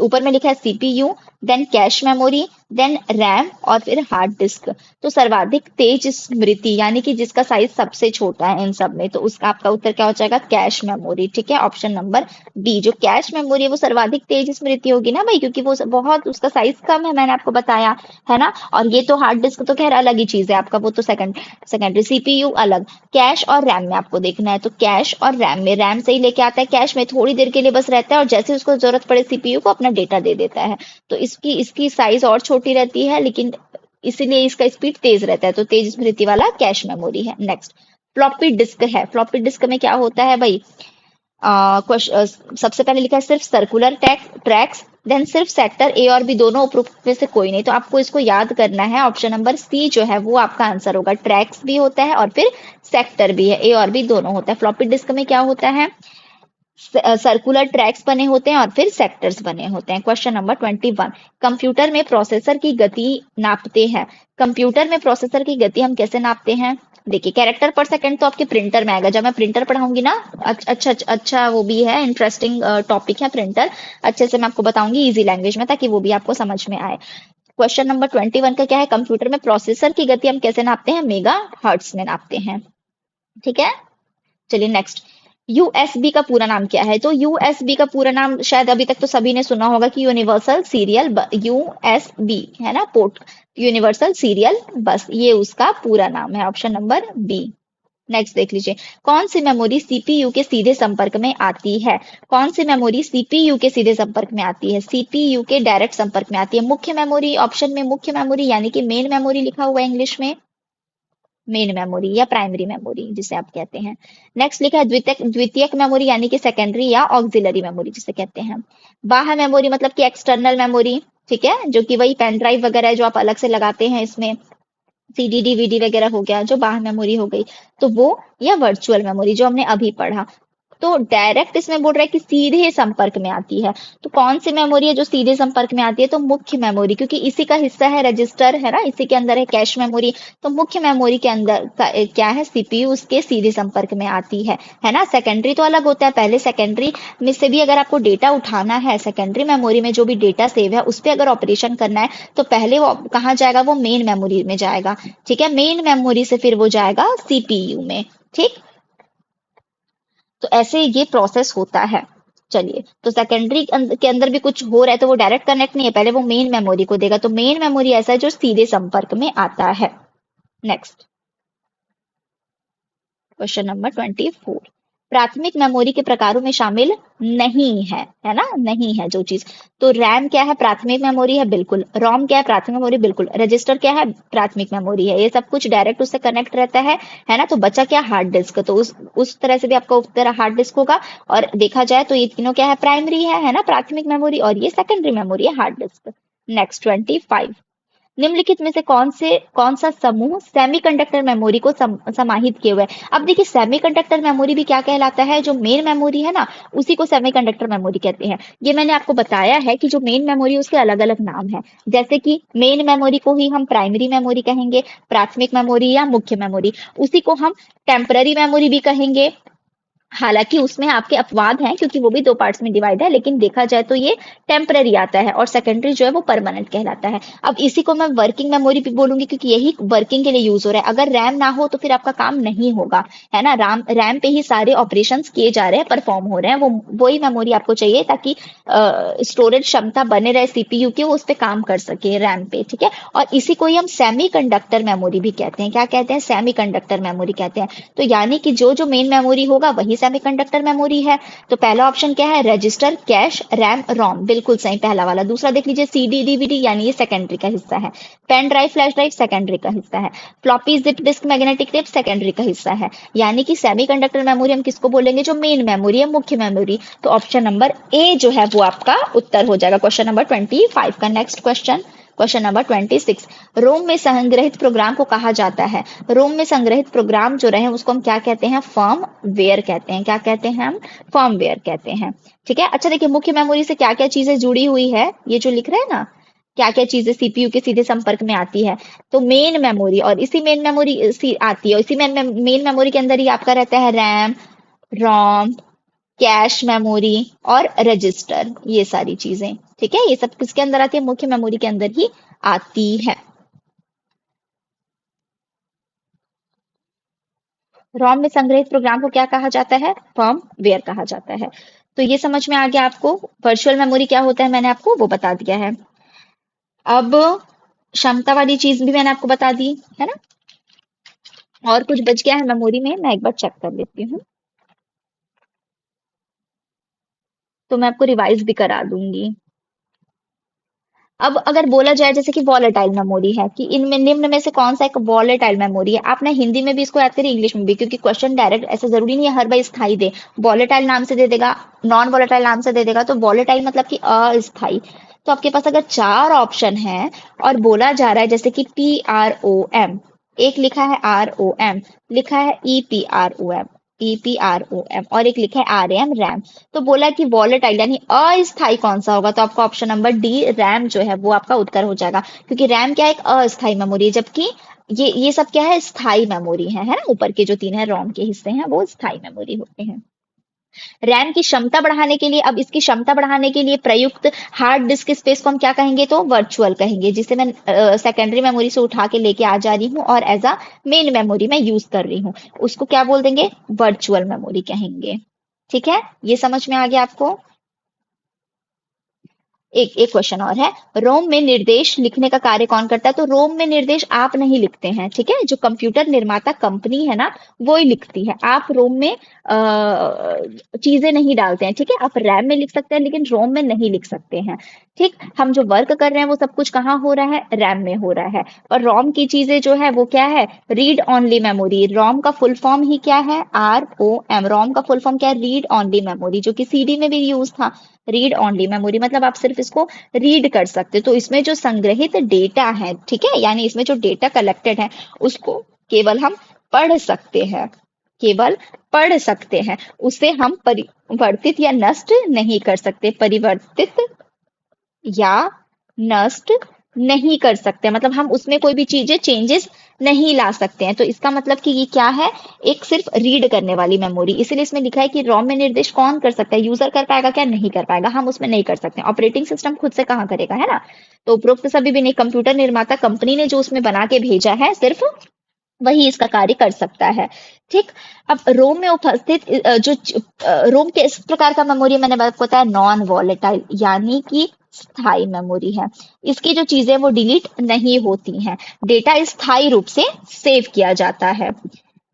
ऊपर में लिखा है CPU, then cache memory, then RAM और फिर हार्ड डिस्क। तो सर्वाधिक तेज स्मृति यानी कि जिसका साइज सबसे छोटा है इन सब में, तो उसका आपका उत्तर क्या हो जाएगा? Cache memory. ठीक है, ऑप्शन नंबर डी। जो कैश मेमोरी है वो सर्वाधिक तेज स्मृति होगी ना भाई, क्योंकि वो बहुत उसका साइज कम है, मैंने आपको बताया है ना। और ये तो हार्ड डिस्क तो खैर अलग ही चीज है आपका, वो तो सेकेंडरी, सीपीयू अलग। कैश और रैम में आपको देखना है, तो कैश और रैम में रैम से ही लेके आता है, कैश में थोड़ी देर के लिए बस रहता है, और जैसे उसको जरूरत पड़े सीपीयू को अपना डेटा दे देता है। तो इसकी इसकी साइज और छोटी रहती है, लेकिन इसीलिए इसका स्पीड तेज रहता है, तो तेज स्मृति वाला कैश मेमोरी है। नेक्स्ट फ्लॉपी डिस्क है। फ्लॉपी डिस्क में क्या होता है भाई? सबसे पहले लिखा है सिर्फ सर्कुलर ट्रैक्स, देन सिर्फ सेक्टर ए और बी दोनों उपरोक्त में से कोई नहीं। तो आपको इसको याद करना है, ऑप्शन नंबर सी जो है वो आपका आंसर होगा। ट्रैक्स भी होता है और फिर सेक्टर भी है, ए और बी दोनों होता है। फ्लॉपी डिस्क में क्या होता है? सर्कुलर ट्रैक्स बने होते हैं और फिर सेक्टर्स बने होते हैं। क्वेश्चन नंबर 21, कंप्यूटर में प्रोसेसर की गति नापते हैं। कंप्यूटर में प्रोसेसर की गति हम कैसे नापते हैं? देखिए, कैरेक्टर पर सेकंड तो आपके प्रिंटर में आएगा, जब मैं प्रिंटर पढ़ाऊंगी ना। अच्छा वो भी है, इंटरेस्टिंग टॉपिक है प्रिंटर। अच्छे से मैं आपको बताऊंगी इजी लैंग्वेज में, ताकि वो भी आपको समझ में आए। क्वेश्चन नंबर 21 का क्या है? कंप्यूटर में प्रोसेसर की गति हम कैसे नापते हैं? मेगा हर्ट्ज में नापते हैं। ठीक है, चलिए नेक्स्ट। यूएसबी का पूरा नाम क्या है? तो यूएसबी का पूरा नाम शायद अभी तक तो सभी ने सुना होगा कि यूनिवर्सल सीरियल यूएसबी है ना, पोर्ट यूनिवर्सल सीरियल बस, ये उसका पूरा नाम है। Option number B. नेक्स्ट देख लीजिए, कौन सी मेमोरी सीपीयू के सीधे संपर्क में आती है? कौन सी मेमोरी सीपीयू के सीधे संपर्क में आती है? सीपीयू के डायरेक्ट संपर्क में आती है। मुख्य मेमोरी, ऑप्शन में मुख्य मेमोरी यानी कि मेन मेमोरी लिखा हुआ है इंग्लिश में, मेन मेमोरी या प्राइमरी मेमोरी जिसे आप कहते हैं। नेक्स्ट लिखा है द्वितीयक मेमोरी यानी कि सेकेंडरी या ऑक्सिलरी मेमोरी जिसे कहते हैं। बाह्य मेमोरी मतलब कि एक्सटर्नल मेमोरी, ठीक है, जो कि वही पेन ड्राइव वगैरह है जो आप अलग से लगाते हैं इसमें, सीडी डीवीडी वगैरह हो गया, जो बाह्य मेमोरी हो गई तो वो, या वर्चुअल मेमोरी जो हमने अभी पढ़ा। तो डायरेक्ट इसमें बोल रहा है कि सीधे संपर्क में आती है। तो कौन सी मेमोरी है जो सीधे संपर्क में आती है? तो मुख्य मेमोरी, क्योंकि इसी का हिस्सा है रजिस्टर, है ना, इसी के अंदर है कैश मेमोरी। तो मुख्य मेमोरी के अंदर क्या है? सीपीयू उसके सीधे संपर्क में आती है ना। सेकेंडरी तो अलग होता है, पहले सेकेंडरी में से भी अगर आपको डेटा उठाना है, सेकेंडरी मेमोरी में जो भी डेटा सेव है उस पर अगर ऑपरेशन करना है, तो पहले वो कहाँ जाएगा? वो मेन मेमोरी में जाएगा। ठीक है, मेन मेमोरी से फिर वो जाएगा सीपीयू में। ठीक, तो ऐसे ये प्रोसेस होता है। चलिए, तो सेकेंडरी के अंदर भी कुछ हो रहा है तो वो डायरेक्ट कनेक्ट नहीं है, पहले वो मेन मेमोरी को देगा। तो मेन मेमोरी ऐसा है जो सीधे संपर्क में आता है। नेक्स्ट क्वेश्चन नंबर 24, प्राथमिक मेमोरी के प्रकारों में शामिल नहीं है ना, नहीं है जो चीज। तो रैम क्या है? प्राथमिक मेमोरी है, बिल्कुल। रोम क्या है? प्राथमिक मेमोरी, बिल्कुल। रजिस्टर क्या है? प्राथमिक मेमोरी है। ये सब कुछ डायरेक्ट उससे कनेक्ट रहता है ना। तो बचा क्या? Hard disk. तो उस तरह से भी आपका उत्तर हार्ड डिस्क होगा। और देखा जाए तो ये तीनों क्या है? प्राइमरी है ना, प्राथमिक मेमोरी, और ये सेकेंडरी मेमोरी है, हार्ड डिस्क। नेक्स्ट 25, निम्नलिखित में से कौन सा समूह सेमीकंडक्टर मेमोरी को समाहित किए हुए है? अब देखिए, सेमीकंडक्टर मेमोरी भी क्या कहलाता है? जो मेन मेमोरी है ना, उसी को सेमीकंडक्टर मेमोरी कहते हैं। ये मैंने आपको बताया है कि जो मेन मेमोरी उसके अलग अलग नाम है। जैसे कि मेन मेमोरी को ही हम प्राइमरी मेमोरी कहेंगे, प्राथमिक मेमोरी या मुख्य मेमोरी, उसी को हम टेम्पररी मेमोरी भी कहेंगे। हालांकि उसमें आपके अपवाद हैं, क्योंकि वो भी दो पार्ट्स में डिवाइड है, लेकिन देखा जाए तो ये टेम्पररी आता है, और सेकेंडरी जो है वो परमानेंट कहलाता है। अब इसी को मैं वर्किंग मेमोरी भी बोलूंगी, क्योंकि यही वर्किंग के लिए यूज हो रहा है। अगर रैम ना हो तो फिर आपका काम नहीं होगा, है ना। रैम पे ही सारे ऑपरेशंस किए जा रहे हैं, परफॉर्म हो रहे हैं। वही मेमोरी आपको चाहिए ताकि स्टोरेज क्षमता बने रहे सीपीयू की, वो उस पर काम कर सके रैम पे। ठीक है, और इसी को ही हम सेमी कंडक्टर मेमोरी भी कहते हैं। क्या कहते हैं? सेमी कंडक्टर मेमोरी कहते हैं। तो यानी कि जो जो मेन मेमोरी होगा वही सेमीकंडक्टर मेमोरी है। तो पहला ऑप्शन क्या है, रजिस्टर, कैश, रैम, रोम, बिल्कुल सही पहला वाला। दूसरा देख लीजिए, सीडी डीवीडी यानी ये सेकेंडरी का हिस्सा है। Pen drive flash drive secondary का हिस्सा है। Floppy zip disk magnetic tape secondary का हिस्सा है। यानी कि सेमीकंडक्टर मेमोरी हम किसको बोलेंगे, जो मेन मेमोरी है, मुख्य मेमोरी। तो ऑप्शन नंबर ए जो है वो आपका उत्तर हो जाएगा क्वेश्चन नंबर 25 का। नेक्स्ट क्वेश्चन, क्वेश्चन नंबर 26, रोम में संग्रहित प्रोग्राम को कहा जाता है। रोम में संग्रहित प्रोग्राम जो रहे उसको हम क्या कहते हैं, फर्म वेयर कहते हैं। क्या कहते हैं हम, फर्म वेयर कहते हैं। ठीक है, अच्छा देखिए मुख्य मेमोरी से क्या क्या चीजें जुड़ी हुई है, ये जो लिख रहे हैं ना, क्या क्या चीजें सीपीयू के सीधे संपर्क में आती है। तो मेन मेमोरी, और इसी मेन मेमोरी आती है, इसी मेन मेमोरी के अंदर ही आपका रहता है रैम, रोम, कैश मेमोरी और रजिस्टर, ये सारी चीजें। ठीक है, ये सब किसके अंदर आती है, मुख्य मेमोरी के अंदर ही आती है। रोम में संग्रहित प्रोग्राम को क्या कहा जाता है, फर्म वेयर कहा जाता है। तो ये समझ में आ गया आपको। वर्चुअल मेमोरी क्या होता है मैंने आपको वो बता दिया है। अब क्षमता वाली चीज भी मैंने आपको बता दी है ना। और कुछ बच गया है मेमोरी में, मैं एक बार चेक कर लेती हूँ, तो मैं आपको रिवाइज भी करा दूंगी। अब अगर बोला जाए जैसे कि वॉलेटाइल मेमोरी है, कि इनमें निम्न में से कौन सा एक वॉलेटाइल मेमोरी है। आप ना हिंदी में भी इसको याद करिए, इंग्लिश में भी, क्योंकि क्वेश्चन डायरेक्ट ऐसा जरूरी नहीं है हर बार स्थाई दे। वॉलेटाइल नाम से दे देगा, नॉन वॉलेटाइल नाम से दे देगा, तो वॉलेटाइल मतलब कि अस्थाई। तो आपके पास अगर चार ऑप्शन है और बोला जा रहा है जैसे कि PROM, एक लिखा है ROM, लिखा है EPROM, EPROM, और एक लिखा है RM, रैम। तो बोला कि वॉलेटाइल यानी अस्थाई कौन सा होगा, तो आपका ऑप्शन नंबर डी रैम जो है वो आपका उत्तर हो जाएगा। क्योंकि रैम क्या है, एक अस्थाई मेमोरी है, जबकि ये सब क्या है, स्थाई मेमोरी है ना। ऊपर के जो तीन है रोम के हिस्से हैं वो स्थाई मेमोरी होते हैं। रैम की क्षमता बढ़ाने के लिए, अब इसकी क्षमता बढ़ाने के लिए प्रयुक्त हार्ड डिस्क स्पेस को हम क्या कहेंगे, तो वर्चुअल कहेंगे, जिसे मैं सेकेंडरी मेमोरी से उठा के लेके आ जा रही हूँ और एज अ मेन मेमोरी में यूज कर रही हूँ, उसको क्या बोल देंगे, वर्चुअल मेमोरी कहेंगे। ठीक है, ये समझ में आ गया आपको। एक एक क्वेश्चन और है, रोम में निर्देश लिखने का कार्य कौन करता है। तो रोम में निर्देश आप नहीं लिखते हैं, ठीक है, जो कंप्यूटर निर्माता कंपनी है ना वो ही लिखती है। आप रोम में चीजें नहीं डालते हैं, ठीक है। आप रैम में लिख सकते हैं लेकिन रोम में नहीं लिख सकते हैं। ठीक, हम जो वर्क कर रहे हैं वो सब कुछ कहाँ हो रहा है, रैम में हो रहा है। और रोम की चीजें जो है वो क्या है, रीड ओनली मेमोरी। रोम का फुल फॉर्म ही क्या है, ROM। रोम का फुल फॉर्म क्या है, रीड ओनली मेमोरी, जो कि सीडी में भी यूज था। रीड ओनली मेमोरी मतलब आप सिर्फ इसको रीड कर सकते हो। तो इसमें जो संग्रहित डेटा है, ठीक है, यानी इसमें जो डेटा कलेक्टेड है उसको केवल हम पढ़ सकते हैं, केवल पढ़ सकते हैं। उसे हम परिवर्तित या नष्ट नहीं कर सकते, परिवर्तित या नष्ट नहीं कर सकते, मतलब हम उसमें कोई भी चीजें चेंजेस नहीं ला सकते हैं। तो इसका मतलब कि ये क्या है, एक सिर्फ रीड करने वाली मेमोरी। इसीलिए इसमें लिखा है कि रोम में निर्देश कौन कर सकता है, यूजर कर पाएगा क्या, नहीं कर पाएगा, हम उसमें नहीं कर सकते। ऑपरेटिंग सिस्टम खुद से कहाँ करेगा, है ना। तो उपरोक्त सभी भी नहीं, कंप्यूटर निर्माता कंपनी ने जो उसमें बना के भेजा है सिर्फ वही इसका कार्य कर सकता है। ठीक, अब रोम में उपस्थित रोम के इस प्रकार का मेमोरी मैंने आपको बताया नॉन वॉलेटाइल, यानी कि स्थायी मेमोरी है। इसकी जो चीजें वो डिलीट नहीं होती हैं, डेटा स्थायी रूप से सेव किया जाता है।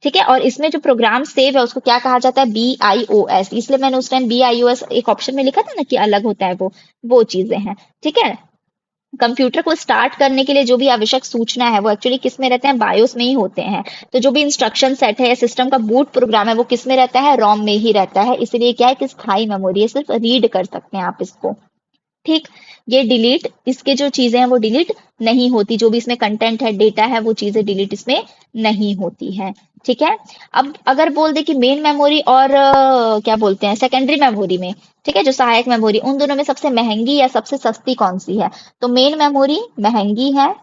ठीक है, और इसमें जो प्रोग्राम सेव है उसको क्या कहा जाता है, BIOS। इसलिए मैंने उस टाइम BIOS एक ऑप्शन में लिखा था ना कि अलग होता है, वो चीजें हैं। ठीक है, कंप्यूटर को स्टार्ट करने के लिए जो भी आवश्यक सूचना है वो एक्चुअली किस में रहते हैं, बायोस में ही होते हैं। तो जो भी इंस्ट्रक्शन सेट है या सिस्टम का बूट प्रोग्राम है वो किस में रहता है, रोम में ही रहता है। इसलिए क्या है कि स्थायी मेमोरी है, सिर्फ रीड कर सकते हैं आप इसको। ठीक, ये डिलीट, इसके जो चीजें हैं वो डिलीट नहीं होती, जो भी इसमें कंटेंट है, डेटा है, वो चीजें डिलीट इसमें नहीं होती है। ठीक है, अब अगर बोल दे कि मेन मेमोरी और क्या बोलते हैं सेकेंडरी मेमोरी में, ठीक है, जो सहायक मेमोरी, उन दोनों में सबसे महंगी या सबसे सस्ती कौन सी है। तो मेन मेमोरी महंगी है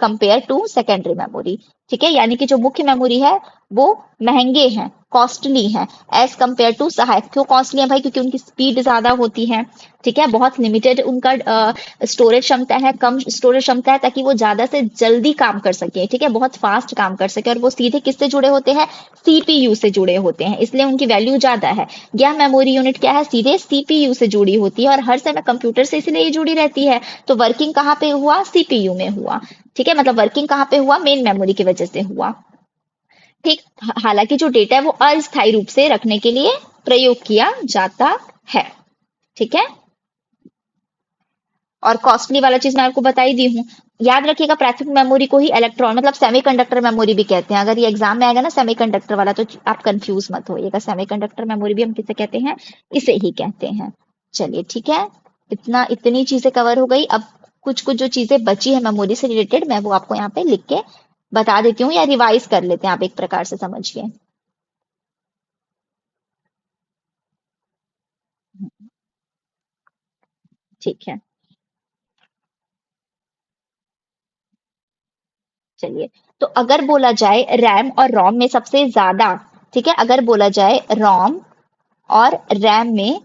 कंपेयर टू सेकेंडरी मेमोरी। ठीक है, यानी कि जो मुख्य मेमोरी है वो महंगे हैं, कॉस्टली हैं, एज कंपेयर टू सहायक। क्यों कॉस्टली है भाई, क्योंकि उनकी स्पीड ज्यादा होती है। ठीक है, बहुत लिमिटेड उनका स्टोरेज क्षमता है, कम स्टोरेज क्षमता है, ताकि वो ज्यादा से जल्दी काम कर सके। ठीक है, बहुत फास्ट काम कर सके, और वो सीधे किससे जुड़े होते हैं, CPU से जुड़े होते हैं, इसलिए उनकी वैल्यू ज्यादा है। यह मेमोरी यूनिट क्या है, सीधे CPU से जुड़ी होती है और हर समय कंप्यूटर से इसलिए जुड़ी रहती है। तो वर्किंग कहाँ पे हुआ, CPU में हुआ। ठीक है, मतलब वर्किंग कहाँ पे हुआ, मेन मेमोरी की वजह से हुआ। ठीक। हालांकि जो डेटा है वो अस्थायी रूप से रखने के लिए प्रयोग किया जाता है। ठीक है। और कॉस्टली वाला चीज मैं आपको बता ही दी हूँ। याद रखिएगा, प्राथमिक मेमोरी को ही इलेक्ट्रॉन मतलब सेमीकंडक्टर मेमोरी भी कहते हैं। अगर ये एग्जाम में आएगा ना सेमीकंडक्टर वाला, तो आप कंफ्यूज मत होइएगा। सेमीकंडक्टर मेमोरी भी हम किसे कहते हैं, इसे ही कहते हैं। चलिए ठीक है, इतनी चीजें कवर हो गई। अब कुछ कुछ जो चीजें बची है मेमोरी से रिलेटेड, मैं वो आपको यहाँ पे लिख के बता देती हूँ, या रिवाइज कर लेते हैं आप एक प्रकार से, समझिए। ठीक है। चलिए, तो अगर बोला जाए रैम और रोम में सबसे ज्यादा, ठीक है, अगर बोला जाए रोम और रैम में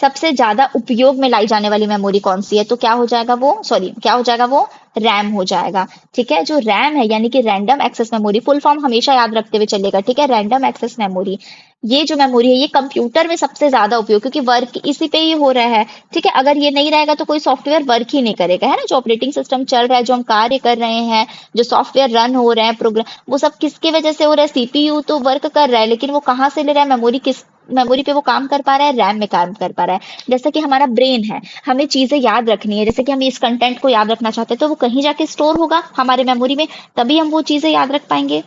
सबसे ज्यादा उपयोग में लाई जाने वाली मेमोरी कौन सी है, तो क्या हो जाएगा वो, सॉरी क्या हो जाएगा वो, रैम हो जाएगा। ठीक है। जो रैम है यानी कि random access memory, full form हमेशा याद रखते हुए चलेगा। ठीक है, रैंडम एक्सेस मेमोरी, ये जो मेमोरी है ये कंप्यूटर में सबसे ज्यादा उपयोग, क्योंकि वर्क इसी पे ही हो रहा है। ठीक है, अगर ये नहीं रहेगा तो कोई सॉफ्टवेयर वर्क ही नहीं करेगा, है ना। जो ऑपरेटिंग सिस्टम चल रहा है, जो हम कार्य कर रहे हैं, जो सॉफ्टवेयर रन हो रहे हैं, प्रोग्राम, वो सब किसकी वजह से हो रहा है, सीपीयू तो वर्क कर रहा है, लेकिन वो कहाँ से ले रहा है, मेमोरी किस मेमोरी पे वो काम कर पा रहा है, रैम में काम कर पा रहा है। जैसे कि हमारा ब्रेन है, हमें चीजें याद रखनी है, जैसे कि हम इस कंटेंट को याद रखना चाहते हैं, तो वो कहीं जाके स्टोर होगा हमारे मेमोरी में, तभी हम वो चीजें याद रख पाएंगे।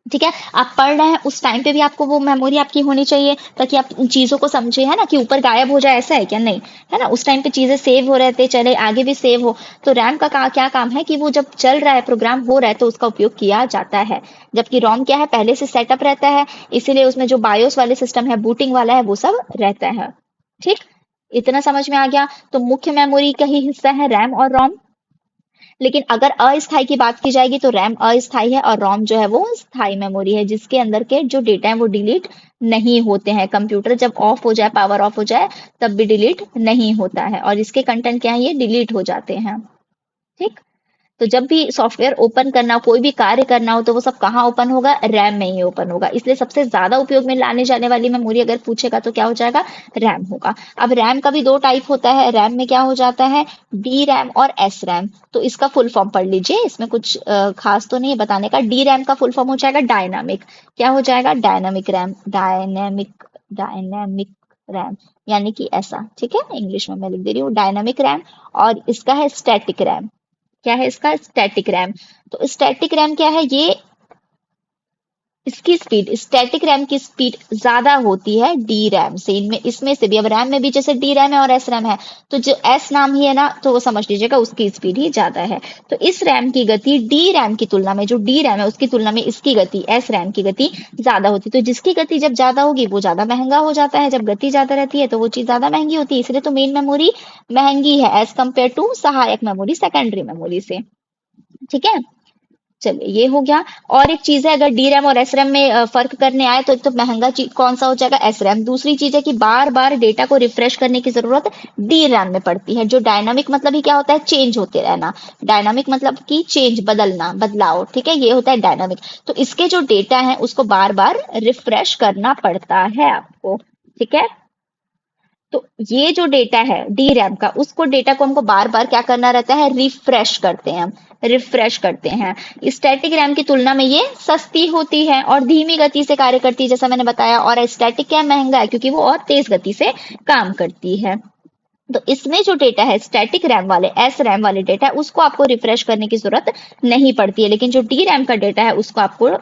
ठीक है। आप पढ़ रहे हैं उस टाइम पे भी आपको वो मेमोरी आपकी होनी चाहिए, ताकि आप उन चीजों को समझे, है ना, कि ऊपर गायब हो जाए ऐसा है क्या, नहीं, है ना। उस टाइम पे चीजें सेव हो रहे थे, चले आगे भी सेव हो। तो रैम का क्या काम है कि वो जब चल रहा है, प्रोग्राम हो रहा है, तो उसका उपयोग किया जाता है। जबकि रोम क्या है, पहले से सेटअप रहता है, इसीलिए उसमें जो बायोस वाले सिस्टम है, बूटिंग वाला है, वो सब रहता है। ठीक। इतना समझ में आ गया। तो मुख्य मेमोरी का ही हिस्सा है रैम और रोम। लेकिन अगर अस्थाई की बात की जाएगी, तो रैम अस्थाई है और रोम जो है वो स्थाई मेमोरी है, जिसके अंदर के जो डेटा है वो डिलीट नहीं होते हैं। कंप्यूटर जब ऑफ हो जाए, पावर ऑफ हो जाए, तब भी डिलीट नहीं होता है, और इसके कंटेंट क्या है, ये डिलीट हो जाते हैं। ठीक। तो जब भी सॉफ्टवेयर ओपन करना हो, कोई भी कार्य करना हो, तो वो सब कहाँ ओपन होगा, रैम में ही ओपन होगा। इसलिए सबसे ज्यादा उपयोग में लाने जाने वाली मेमोरी अगर पूछेगा तो क्या हो जाएगा, रैम होगा। अब रैम का भी दो टाइप होता है। रैम में क्या हो जाता है, डी रैम और एस रैम। तो इसका फुल फॉर्म पढ़ लीजिए, इसमें कुछ खास तो नहीं है बताने का। डी रैम का फुल फॉर्म हो जाएगा डायनामिक, क्या हो जाएगा, डायनामिक रैम, डायनेमिक रैम, यानी कि ऐसा। ठीक है, इंग्लिश में मैं लिख दे रही हूँ डायनामिक रैम। और इसका है स्टैटिक रैम, क्या है इसका, स्टैटिक रैम। तो स्टैटिक रैम क्या है, ये इसकी स्पीड, स्टैटिक रैम की स्पीड ज्यादा होती है डी रैम से। इनमें इसमें से भी, अब रैम में भी जैसे डी रैम है और एस रैम है, तो जो एस नाम ही है ना, तो वो समझ लीजिएगा उसकी स्पीड ही ज्यादा है। तो इस रैम की गति डी रैम की तुलना में, जो डी रैम है उसकी तुलना में इसकी गति, एस रैम की गति ज्यादा होती है। तो जिसकी गति जब ज्यादा होगी वो ज्यादा महंगा हो जाता है। जब गति ज्यादा रहती है तो वो चीज ज्यादा महंगी होती है। इसलिए तो मेन मेमोरी महंगी है एज कम्पेयर टू सहायक मेमोरी, सेकेंडरी मेमोरी से। ठीक है। चलिए, ये हो गया। और एक चीज है, अगर डी रैम और एस रैम में फर्क करने आए, तो एक तो महंगा चीज कौन सा हो जाएगा, एस रैम। दूसरी चीज है कि बार बार डेटा को रिफ्रेश करने की जरूरत डी रैम में पड़ती है। जो डायनामिक मतलब ही क्या होता है, चेंज होते रहना। डायनामिक मतलब कि चेंज, बदलना, बदलाव। ठीक है, ये होता है डायनामिक। तो इसके जो डेटा है उसको बार बार रिफ्रेश करना पड़ता है आपको। ठीक है। तो ये जो डेटा है डी रैम का, उसको डेटा को हमको बार बार क्या करना रहता है, रिफ्रेश करते हैं हम, रिफ्रेश करते हैं। स्टैटिक रैम की तुलना में ये सस्ती होती है और धीमी गति से कार्य करती है, जैसा मैंने बताया। और स्टैटिक क्या महंगा है, क्योंकि वो और तेज गति से काम करती है। तो इसमें जो डेटा है स्टैटिक रैम वाले, एस रैम वाले डेटा है, उसको आपको रिफ्रेश करने की जरूरत नहीं पड़ती है। लेकिन जो डी रैम का डेटा है उसको आपको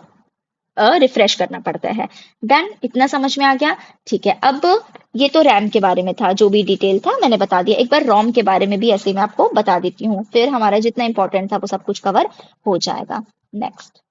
रिफ्रेश करना पड़ता है। डन, इतना समझ में आ गया। ठीक है। अब ये तो रैम के बारे में था, जो भी डिटेल था मैंने बता दिया। एक बार रोम के बारे में भी ऐसे ही मैं आपको बता देती हूँ, फिर हमारा जितना इंपॉर्टेंट था वो सब कुछ कवर हो जाएगा। नेक्स्ट,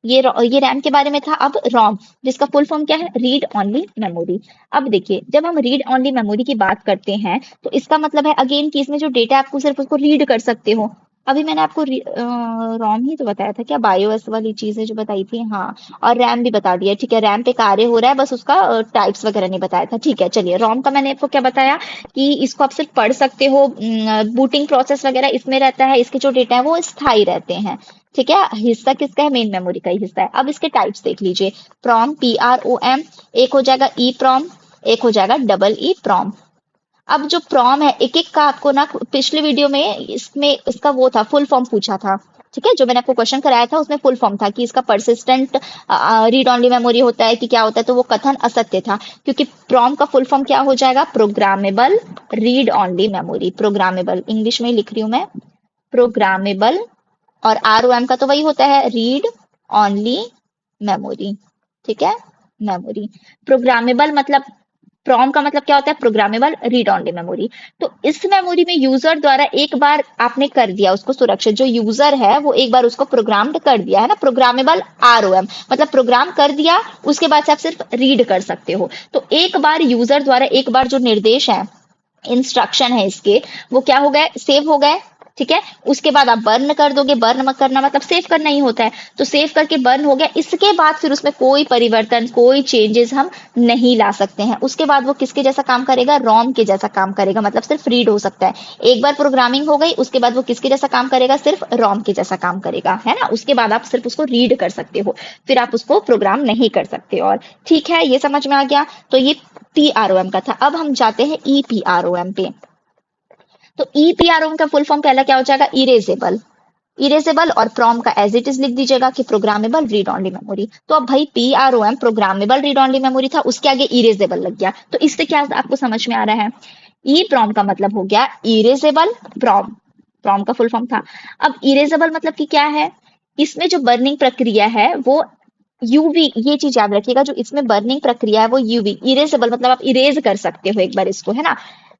ये रैम के बारे में था। अब रोम, जिसका फुल फॉर्म क्या है, रीड ओनली मेमोरी। अब देखिए, जब हम रीड ओनली मेमोरी की बात करते हैं, तो इसका मतलब है अगेन कि इसमें जो डेटा आपको सिर्फ उसको रीड कर सकते हो। अभी मैंने आपको रोम ही तो बताया था क्या, बायोस वाली चीजें जो बताई थी, हाँ। और रैम भी बता दिया। ठीक है, रैम पे कार्य हो रहा है, बस उसका टाइप्स वगैरह नहीं बताया था। ठीक है, चलिए, रोम का मैंने आपको क्या बताया कि इसको आप सिर्फ पढ़ सकते हो, बूटिंग प्रोसेस वगैरह इसमें रहता है, इसके जो डेटा है वो स्थायी रहते हैं। ठीक है, हिस्सा किसका है, मेन मेमोरी का ही हिस्सा है। अब इसके टाइप्स देख लीजिए, प्रॉम, PROM, एक हो जाएगा ई प्रॉम, एक हो जाएगा डबल ई प्रॉम। अब जो प्रॉम है, एक एक का आपको ना पिछले वीडियो में इसमें इसका वो था, फुल फॉर्म पूछा था। ठीक है, जो मैंने आपको क्वेश्चन कराया था उसमें फुल फॉर्म था कि इसका परसिस्टेंट रीड ऑनली मेमोरी होता है कि क्या होता है, तो वो कथन असत्य था, क्योंकि प्रॉम का फुल फॉर्म क्या हो जाएगा, programmable read only memory. Programmable English में लिख रही हूं मैं, प्रोग्रामेबल, और आरओएम का तो वही होता है, रीड ऑनली मेमोरी। ठीक है, मेमोरी। प्रोग्रामेबल मतलब, प्रॉम का मतलब क्या होता है, प्रोग्रामेबल रीड ऑनली मेमोरी। तो इस मेमोरी में यूजर द्वारा एक बार आपने कर दिया उसको सुरक्षित, जो यूजर है वो एक बार उसको प्रोग्राम्ड कर दिया है ना, प्रोग्रामेबल आरओएम मतलब प्रोग्राम कर दिया, उसके बाद से आप सिर्फ रीड कर सकते हो। तो एक बार यूजर द्वारा एक बार जो निर्देश है, इंस्ट्रक्शन है इसके, वो क्या हो गए, सेव हो गए। ठीक है, उसके बाद आप बर्न कर दोगे, बर्न मत करना मतलब सेव करना ही होता है, तो सेव करके बर्न हो गया, इसके बाद फिर उसमें कोई परिवर्तन, कोई चेंजेस हम नहीं ला सकते हैं। उसके बाद वो किसके जैसा काम करेगा, रोम के जैसा काम करेगा, मतलब सिर्फ रीड हो सकता है। एक बार प्रोग्रामिंग हो गई, उसके बाद वो किसके जैसा काम करेगा, सिर्फ रोम के जैसा काम करेगा, है ना। उसके बाद आप सिर्फ उसको रीड कर सकते हो, फिर आप उसको प्रोग्राम नहीं कर सकते। और ठीक है, ये समझ में आ गया। तो ये पीआरओएम का था। अब हम जाते हैं ईपीआरओएम पे। तो ईपीआरओएम का फुल फॉर्म पहला क्या हो जाएगा, इरेजेबल। इरेजेबल और प्रॉम का एज इट इज लिख दीजिएगा कि प्रोग्रामेबल रीड ऑनली मेमोरी। तो अब भाई पीआरओएम प्रोग्रामेबल रीड ऑनली मेमोरी था, उसके आगे इरेजेबल लग गया, तो इससे क्या आपको समझ में आ रहा है, ई प्रॉम का मतलब हो गया इरेजेबल प्रॉम, प्रॉम का फुल फॉर्म था। अब इरेजेबल मतलब कि क्या है, इसमें जो बर्निंग प्रक्रिया है वो यूवी, ये चीज याद रखिएगा, जो इसमें बर्निंग प्रक्रिया है वो यूवी। इरेजेबल मतलब आप इरेज कर सकते हो एक बार इसको, है ना।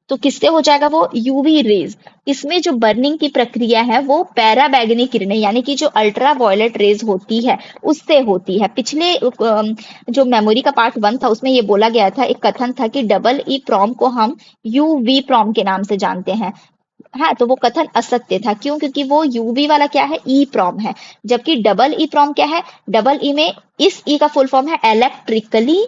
तो किससे हो जाएगा वो, यूवी रेज। इसमें जो बर्निंग की प्रक्रिया है वो पैरा बैगनी किरणें यानी कि जो अल्ट्रा वायलेट रेज होती है उससे होती है। पिछले जो मेमोरी का पार्ट 1 था उसमें ये बोला गया था, एक कथन था कि डबल ई प्रॉम को हम यूवी प्रॉम के नाम से जानते हैं। हाँ, तो वो कथन असत्य था, क्यों, क्योंकि वो यूवी वाला क्या है, ई प्रॉम है, जबकि डबल ई प्रॉम क्या है, डबल ई में इस ई का फुल फॉर्म है इलेक्ट्रिकली,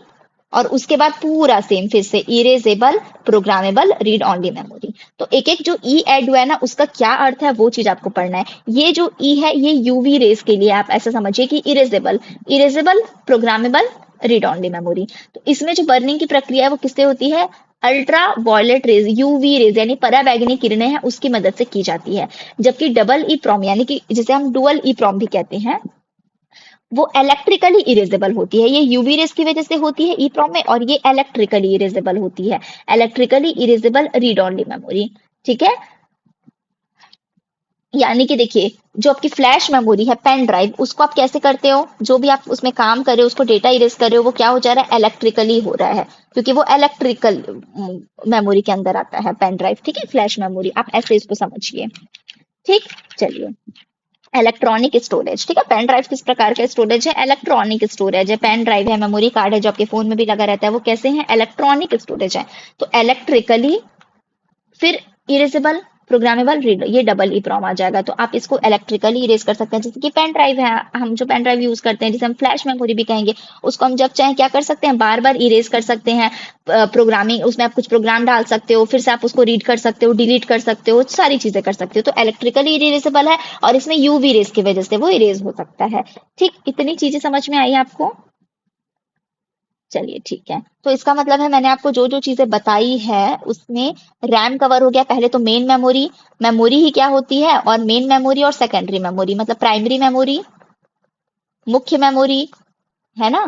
और उसके बाद पूरा सेम फिर से erasable programmable read only memory. तो एक एक जो ई एड हुआ है ना, उसका क्या अर्थ है वो चीज आपको पढ़ना है। ये जो ई है ये यूवी रेस के लिए, आप ऐसा समझिए कि erasable, erasable programmable read only memory. तो इसमें जो बर्निंग की प्रक्रिया है वो किससे होती है, ultraviolet rays, UV rays यानी पराबैंगनी किरणें हैं उसकी मदद से की जाती है। जबकि डबल ई प्रॉम यानी कि जिसे हम डुअल ई प्रॉम भी कहते हैं, वो इलेक्ट्रिकली इरेजेबल होती है। ये यूवी रेस की वजह से होती है ई प्रॉम में, और ये इलेक्ट्रिकली इरेजेबल होती है, electrically erasable read only memory. ठीक है, यानी कि देखिए, जो आपकी फ्लैश मेमोरी है, पेन ड्राइव, उसको आप कैसे करते हो, जो भी आप उसमें काम कर रहे हो, उसको डेटा इरेज कर रहे हो, वो क्या हो जा रहा है, इलेक्ट्रिकली हो रहा है, क्योंकि वो इलेक्ट्रिकल मेमोरी के अंदर आता है पेन ड्राइव। ठीक है, फ्लैश मेमोरी, आप ऐसे इसको समझिए। ठीक, चलिए, इलेक्ट्रॉनिक स्टोरेज। ठीक है, पेन ड्राइव किस प्रकार का स्टोरेज है, इलेक्ट्रॉनिक स्टोरेज है। पेन ड्राइव है, मेमोरी कार्ड है जो आपके फोन में भी लगा रहता है, वो कैसे हैं, इलेक्ट्रॉनिक स्टोरेज है। तो इलेक्ट्रिकली, फिर इरेजेबल प्रोग्रामेबल रीड, ये डबल ई प्रॉम आ जाएगा। तो आप इसको इलेक्ट्रिकली इरेज कर सकते हैं, जैसे कि पेन ड्राइव है, हम जो पेन ड्राइव यूज करते हैं जिसे हम फ्लैश मेमोरी भी कहेंगे, उसको हम जब चाहें क्या कर सकते हैं, बार बार इरेज कर सकते हैं। प्रोग्रामिंग, उसमें आप कुछ प्रोग्राम डाल सकते हो, फिर से आप उसको रीड कर सकते हो, डिलीट कर सकते हो, सारी चीजें कर सकते हो। तो इलेक्ट्रिकली इरेजेबल है, और इसमें यूवी रेज की वजह से वो इरेज हो सकता है। ठीक, इतनी चीजें समझ में आई आपको। चलिए ठीक है, तो इसका मतलब है मैंने आपको जो जो चीजें बताई है उसमें रैम कवर हो गया। पहले तो मेन मेमोरी, मेमोरी ही क्या होती है, और मेन मेमोरी और सेकेंडरी मेमोरी, मतलब प्राइमरी मेमोरी, मुख्य मेमोरी, है ना,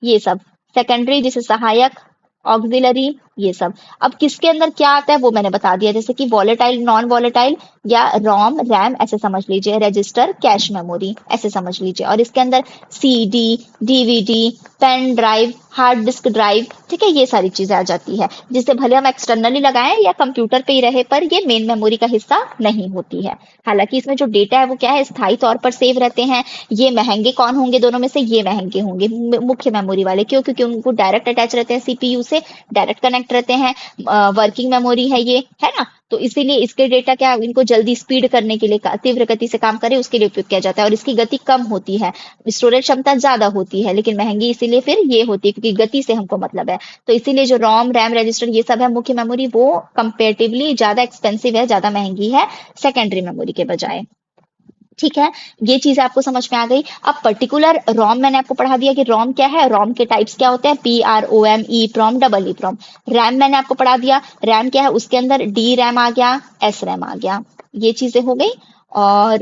ये सब। सेकेंडरी जिसे सहायक, ऑक्सिलरी, ये सब। अब किसके अंदर क्या आता है वो मैंने बता दिया, जैसे कि वॉलेटाइल, नॉन वॉलेटाइल, या रोम रैम ऐसे समझ लीजिए, रजिस्टर कैश मेमोरी ऐसे समझ लीजिए। और इसके अंदर CD, DVD, pen drive, hard disk drive, ठीक है, ये सारी चीजें आ जाती है, जिसे भले हम एक्सटर्नली लगाएं या कंप्यूटर पे ही रहे, पर ये मेन मेमोरी का हिस्सा नहीं होती है। हालांकि इसमें जो डेटा है वो क्या है, स्थायी तौर पर सेव रहते हैं। ये महंगे कौन होंगे दोनों में से, ये महंगे होंगे मुख्य मेमोरी वाले, क्यों, क्योंकि उनको डायरेक्ट अटैच रहते हैं सीपीयू से, डायरेक्ट कनेक्ट रहते हैं, वर्किंग मेमोरी है ये, है ना। तो इसीलिए इसके डेटा क्या, इनको जल्दी स्पीड करने के लिए, तीव्र गति से काम करे उसके लिए उपयोग किया जाता है, और इसकी गति कम होती है, स्टोरेज क्षमता ज्यादा होती है, लेकिन महंगी इसीलिए फिर ये होती है क्योंकि गति से हमको मतलब है। तो इसीलिए जो रोम रैम रजिस्टर ये सब है मुख्य मेमोरी, वो कंपेरेटिवली ज्यादा एक्सपेंसिव है, ज्यादा महंगी है सेकेंडरी मेमोरी के बजाय। ठीक है, ये चीज आपको समझ में आ गई। अब पर्टिकुलर रोम मैंने आपको पढ़ा दिया कि रोम क्या है, रोम के टाइप्स क्या होते हैं, P R O M, E prom, double E prom. RAM मैंने आपको पढ़ा दिया, रैम क्या है, उसके अंदर डी रैम आ गया, एस रैम आ गया, ये चीजें हो गई। और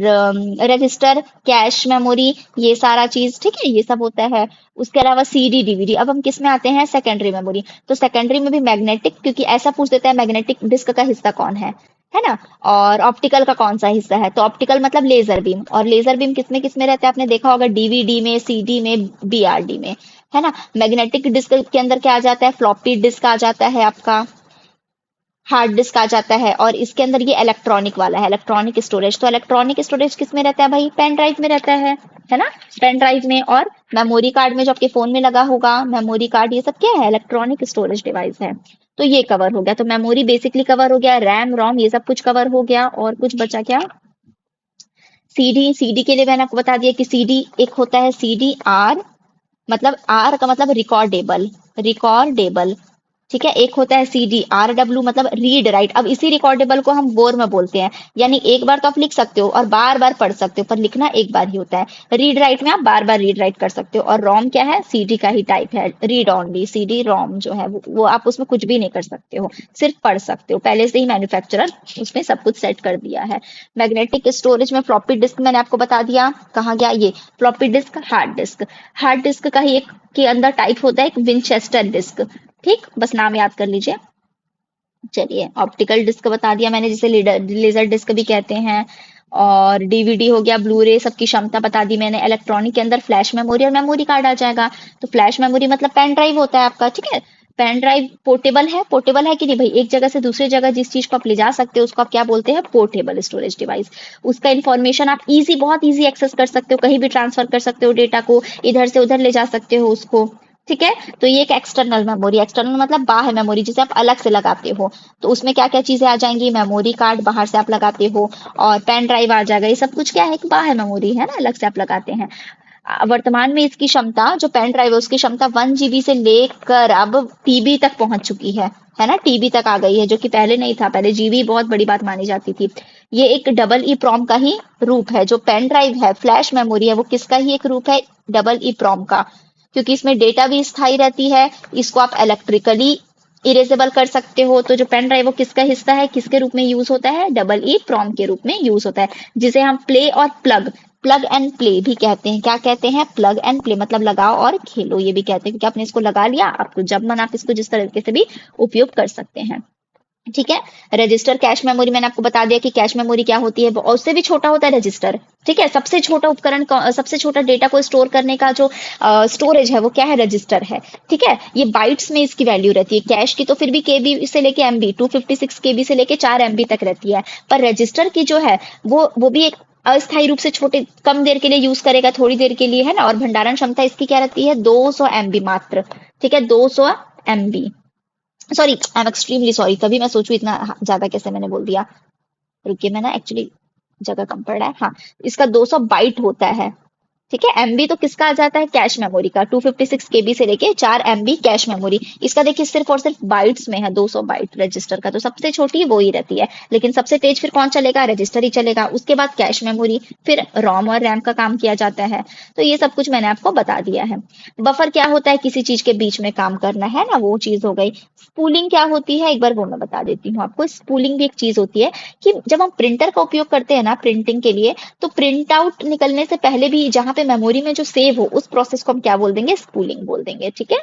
रजिस्टर, कैश मेमोरी, ये सारा चीज, ठीक है, ये सब होता है। उसके अलावा सीडी डीवीडी। अब हम किस में आते हैं, सेकेंडरी मेमोरी। तो सेकेंडरी में भी मैग्नेटिक, क्योंकि ऐसा पूछ देता है मैग्नेटिक डिस्क का हिस्सा कौन है ना। और ऑप्टिकल का कौन सा हिस्सा है, तो ऑप्टिकल मतलब लेजर बीम। और लेजर बीम किस में रहता है, आपने देखा होगा डीवीडी में, सीडी में, बीआरडी में, है ना। मैग्नेटिक डिस्क के अंदर क्या आ जाता है, फ्लॉपी डिस्क आ जाता है आपका, हार्ड डिस्क आ जाता है। और इसके अंदर ये इलेक्ट्रॉनिक वाला है, इलेक्ट्रॉनिक स्टोरेज। तो इलेक्ट्रॉनिक स्टोरेज किस में रहता है भाई, पेन ड्राइव में रहता है ना, पेन ड्राइव में। और मेमोरी कार्ड में जो आपके फोन में लगा होगा, मेमोरी कार्ड, ये सब क्या है, इलेक्ट्रॉनिक स्टोरेज डिवाइस है। तो ये कवर हो गया, तो मेमोरी बेसिकली कवर हो गया, रैम रोम ये सब कुछ कवर हो गया। और कुछ बचा क्या, सीडी। सीडी के लिए मैंने आपको बता दिया कि सीडी एक होता है सीडी आर, मतलब आर का मतलब रिकॉर्डेबल, रिकॉर्डेबल, ठीक है। एक होता है सीडी आर डब्ल्यू, मतलब रीड राइट। अब इसी रिकॉर्डेबल को हम बोर में बोलते हैं, यानी एक बार तो आप लिख सकते हो और बार बार पढ़ सकते हो, पर लिखना एक बार ही होता है। रीड राइट में आप बार बार रीड राइट कर सकते हो। और रोम क्या है, सीडी का ही टाइप है, रीड ओनली। सीडी रोम जो है वो आप उसमें कुछ भी नहीं कर सकते हो, सिर्फ पढ़ सकते हो। पहले से ही मैन्युफैक्चरर उसमें सब कुछ सेट कर दिया है। मैग्नेटिक स्टोरेज में फ्लॉपी डिस्क मैंने आपको बता दिया, कहाँ गया ये floppy disk, hard disc. Hard disc का ही एक के अंदर टाइप होता है एक विंचेस्टर डिस्क, ठीक, बस नाम याद कर लीजिए। चलिए, ऑप्टिकल डिस्क बता दिया मैंने, जिसे लेजर डिस्क भी कहते हैं। और डीवीडी हो गया, ब्लू रे, सबकी क्षमता बता दी मैंने। इलेक्ट्रॉनिक के अंदर फ्लैश मेमोरी और मेमोरी कार्ड आ जाएगा। तो फ्लैश मेमोरी मतलब पेन ड्राइव होता है आपका, ठीक है। पेन ड्राइव पोर्टेबल है, पोर्टेबल है कि नहीं भाई, एक जगह से दूसरी जगह जिस चीज को आप ले जा सकते हो उसको आप क्या बोलते हैं, पोर्टेबल स्टोरेज डिवाइस। उसका इन्फॉर्मेशन आप इजी, बहुत इजी एक्सेस कर सकते हो, कहीं भी ट्रांसफर कर सकते हो डेटा को, इधर से उधर ले जा सकते हो उसको, ठीक है। तो ये एक एक्सटर्नल मेमोरी, एक्सटर्नल मतलब बाह्य मेमोरी, जिसे आप अलग से लगाते हो। तो उसमें क्या क्या चीजें आ जाएंगी, मेमोरी कार्ड बाहर से आप लगाते हो, और पेन ड्राइव आ जाएगा। ये सब कुछ क्या है, बाह्य मेमोरी है ना, अलग से आप लगाते हैं। वर्तमान में इसकी क्षमता, जो पेन ड्राइव है उसकी क्षमता 1 GB से लेकर अब टीबी तक पहुंच चुकी है ना, टीबी तक आ गई है, जो कि पहले नहीं था। पहले जीबी बहुत बड़ी बात मानी जाती थी। ये एक डबल ई प्रॉम का ही रूप है। जो पेन ड्राइव है, फ्लैश मेमोरी है, वो किसका ही एक रूप है, डबल ई प्रॉम का। क्योंकि इसमें डेटा भी स्थायी रहती है, इसको आप इलेक्ट्रिकली इरेजेबल कर सकते हो। तो जो पेन ड्राइव वो किसका हिस्सा है, किसके रूप में यूज होता है, डबल ई प्रॉम के रूप में यूज होता है, जिसे हम प्ले और प्लग, प्लग एंड प्ले भी कहते हैं। क्या कहते हैं, प्लग एंड प्ले, मतलब लगाओ और खेलो, ये भी कहते हैं। क्योंकि आपने इसको लगा लिया, आपको जब मन आप इसको जिस तरीके से भी उपयोग कर सकते हैं, ठीक है। रजिस्टर, कैश मेमोरी मैंने आपको बता दिया कि कैश मेमोरी क्या होती है, और उससे भी छोटा होता है रजिस्टर, ठीक है। सबसे छोटा उपकरण, सबसे छोटा डेटा को स्टोर करने का जो स्टोरेज है वो क्या है, रजिस्टर है, ठीक है। ये बाइट्स में इसकी वैल्यू रहती है। कैश की तो फिर भी केबी से लेके एमबी, 256 केबी से लेके 4 MB तक रहती है। पर रजिस्टर की जो है वो भी एक अस्थायी रूप से छोटे, कम देर के लिए यूज करेगा, थोड़ी देर के लिए, है ना। और भंडारण क्षमता इसकी क्या रहती है, 200 MB मात्र, ठीक है, 200 MB। Sorry, I am extremely sorry, तभी मैं सोचू इतना ज्यादा कैसे मैंने बोल दिया। रुकिए, मैं ना एक्चुअली जगह कम पड़ रहा है, हाँ। इसका 200 बाइट होता है, ठीक है। एमबी तो किसका आ जाता है, कैश मेमोरी का। 256 केबी से लेके 4 MB कैश मेमोरी। इसका देखिए सिर्फ और सिर्फ बाइट्स में है, 200 बाइट रजिस्टर का। तो सबसे छोटी वो ही रहती है, लेकिन सबसे तेज फिर कौन चलेगा, रजिस्टर ही चलेगा। उसके बाद कैश मेमोरी, फिर रोम और रैम का काम किया जाता है। तो ये सब कुछ मैंने आपको बता दिया है। बफर क्या होता है, किसी चीज के बीच में काम करना, है ना, वो चीज हो गई। स्पूलिंग क्या होती है, एक बार वो मैं बता देती हूँ आपको। स्पूलिंग भी एक चीज होती है कि जब हम प्रिंटर का उपयोग करते हैं ना प्रिंटिंग के लिए, तो प्रिंट आउट निकलने से पहले भी जहां पे मेमोरी में जो सेव हो, उस प्रोसेस को हम क्या बोल देंगे, स्पूलिंग बोल देंगे, ठीक है।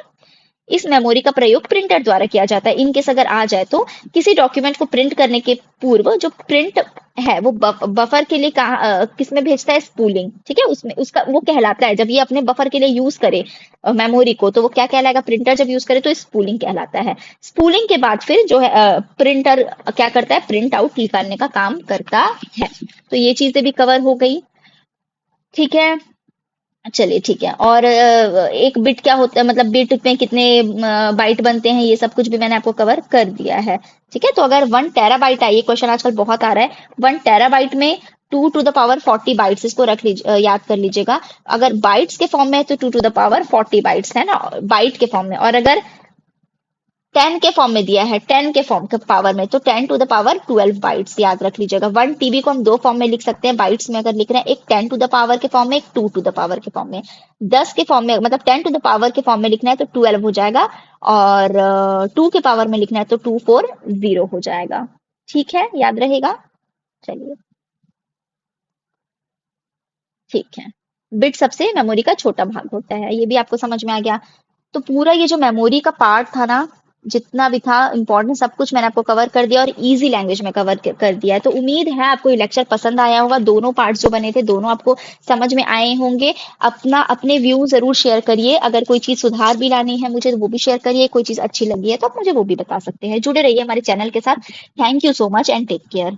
इस मेमोरी का प्रयोग प्रिंटर द्वारा किया जाता है। इन केस अगर आ जाए तो किसी डॉक्यूमेंट को प्रिंट करने के पूर्व जो प्रिंट है वो बफर के लिए कहा किस में भेजता है, स्पूलिंग, ठीक है। उसमें उसका वो कहलाता है, जब ये अपने बफर के लिए यूज करे मेमोरी को, तो वो क्या कहलाएगा, प्रिंटर जब यूज करे तो स्पूलिंग कहलाता है। स्पूलिंग के बाद फिर जो है प्रिंटर क्या करता है, प्रिंट आउट निकालने का काम करता है। तो ये चीजें भी कवर हो गई, ठीक है। चलिए ठीक है। और एक बिट क्या होता है, मतलब बिट में कितने बाइट बनते हैं, ये सब कुछ भी मैंने आपको कवर कर दिया है, ठीक है। तो अगर 1 TB है, ये क्वेश्चन आजकल बहुत आ रहा है, 1 TB में 2 to the power 40 बाइट्स, इसको रख लीजिए, याद कर लीजिएगा। अगर बाइट्स के फॉर्म में है तो 2 to the power 40 बाइट्स, है ना, बाइट के फॉर्म में। और अगर 10 के फॉर्म में दिया है, 10 के फॉर्म के पावर में, तो 10 to the power 12 बाइट्स, याद रख लीजिएगा। 1 TB को हम दो फॉर्म में लिख सकते हैं बाइट्स में, अगर लिख रहे हैं, एक 10 to the power के फॉर्म में, एक 2 to the power के फॉर्म में। 10 के फॉर्म में, मतलब 10 to the power के फॉर्म में लिखना है तो 12 हो जाएगा, और 2 के पावर में लिखना है तो 240 हो जाएगा, ठीक है, याद रहेगा। चलिए, ठीक है। बिट सबसे मेमोरी का छोटा भाग होता है, ये भी आपको समझ में आ गया। तो पूरा ये जो मेमोरी का पार्ट था ना, जितना भी था इंपॉर्टेंट सब कुछ मैंने आपको कवर कर दिया और इजी लैंग्वेज में कवर कर दिया है। तो उम्मीद है आपको ये लेक्चर पसंद आया होगा, दोनों पार्ट्स जो बने थे दोनों आपको समझ में आए होंगे। अपना अपने व्यू जरूर शेयर करिए, अगर कोई चीज सुधार भी लानी है मुझे तो वो भी शेयर करिए, कोई चीज अच्छी लगी है तो आप मुझे वो भी बता सकते हैं। जुड़े रहिए हमारे चैनल के साथ। Thank you so much and take care.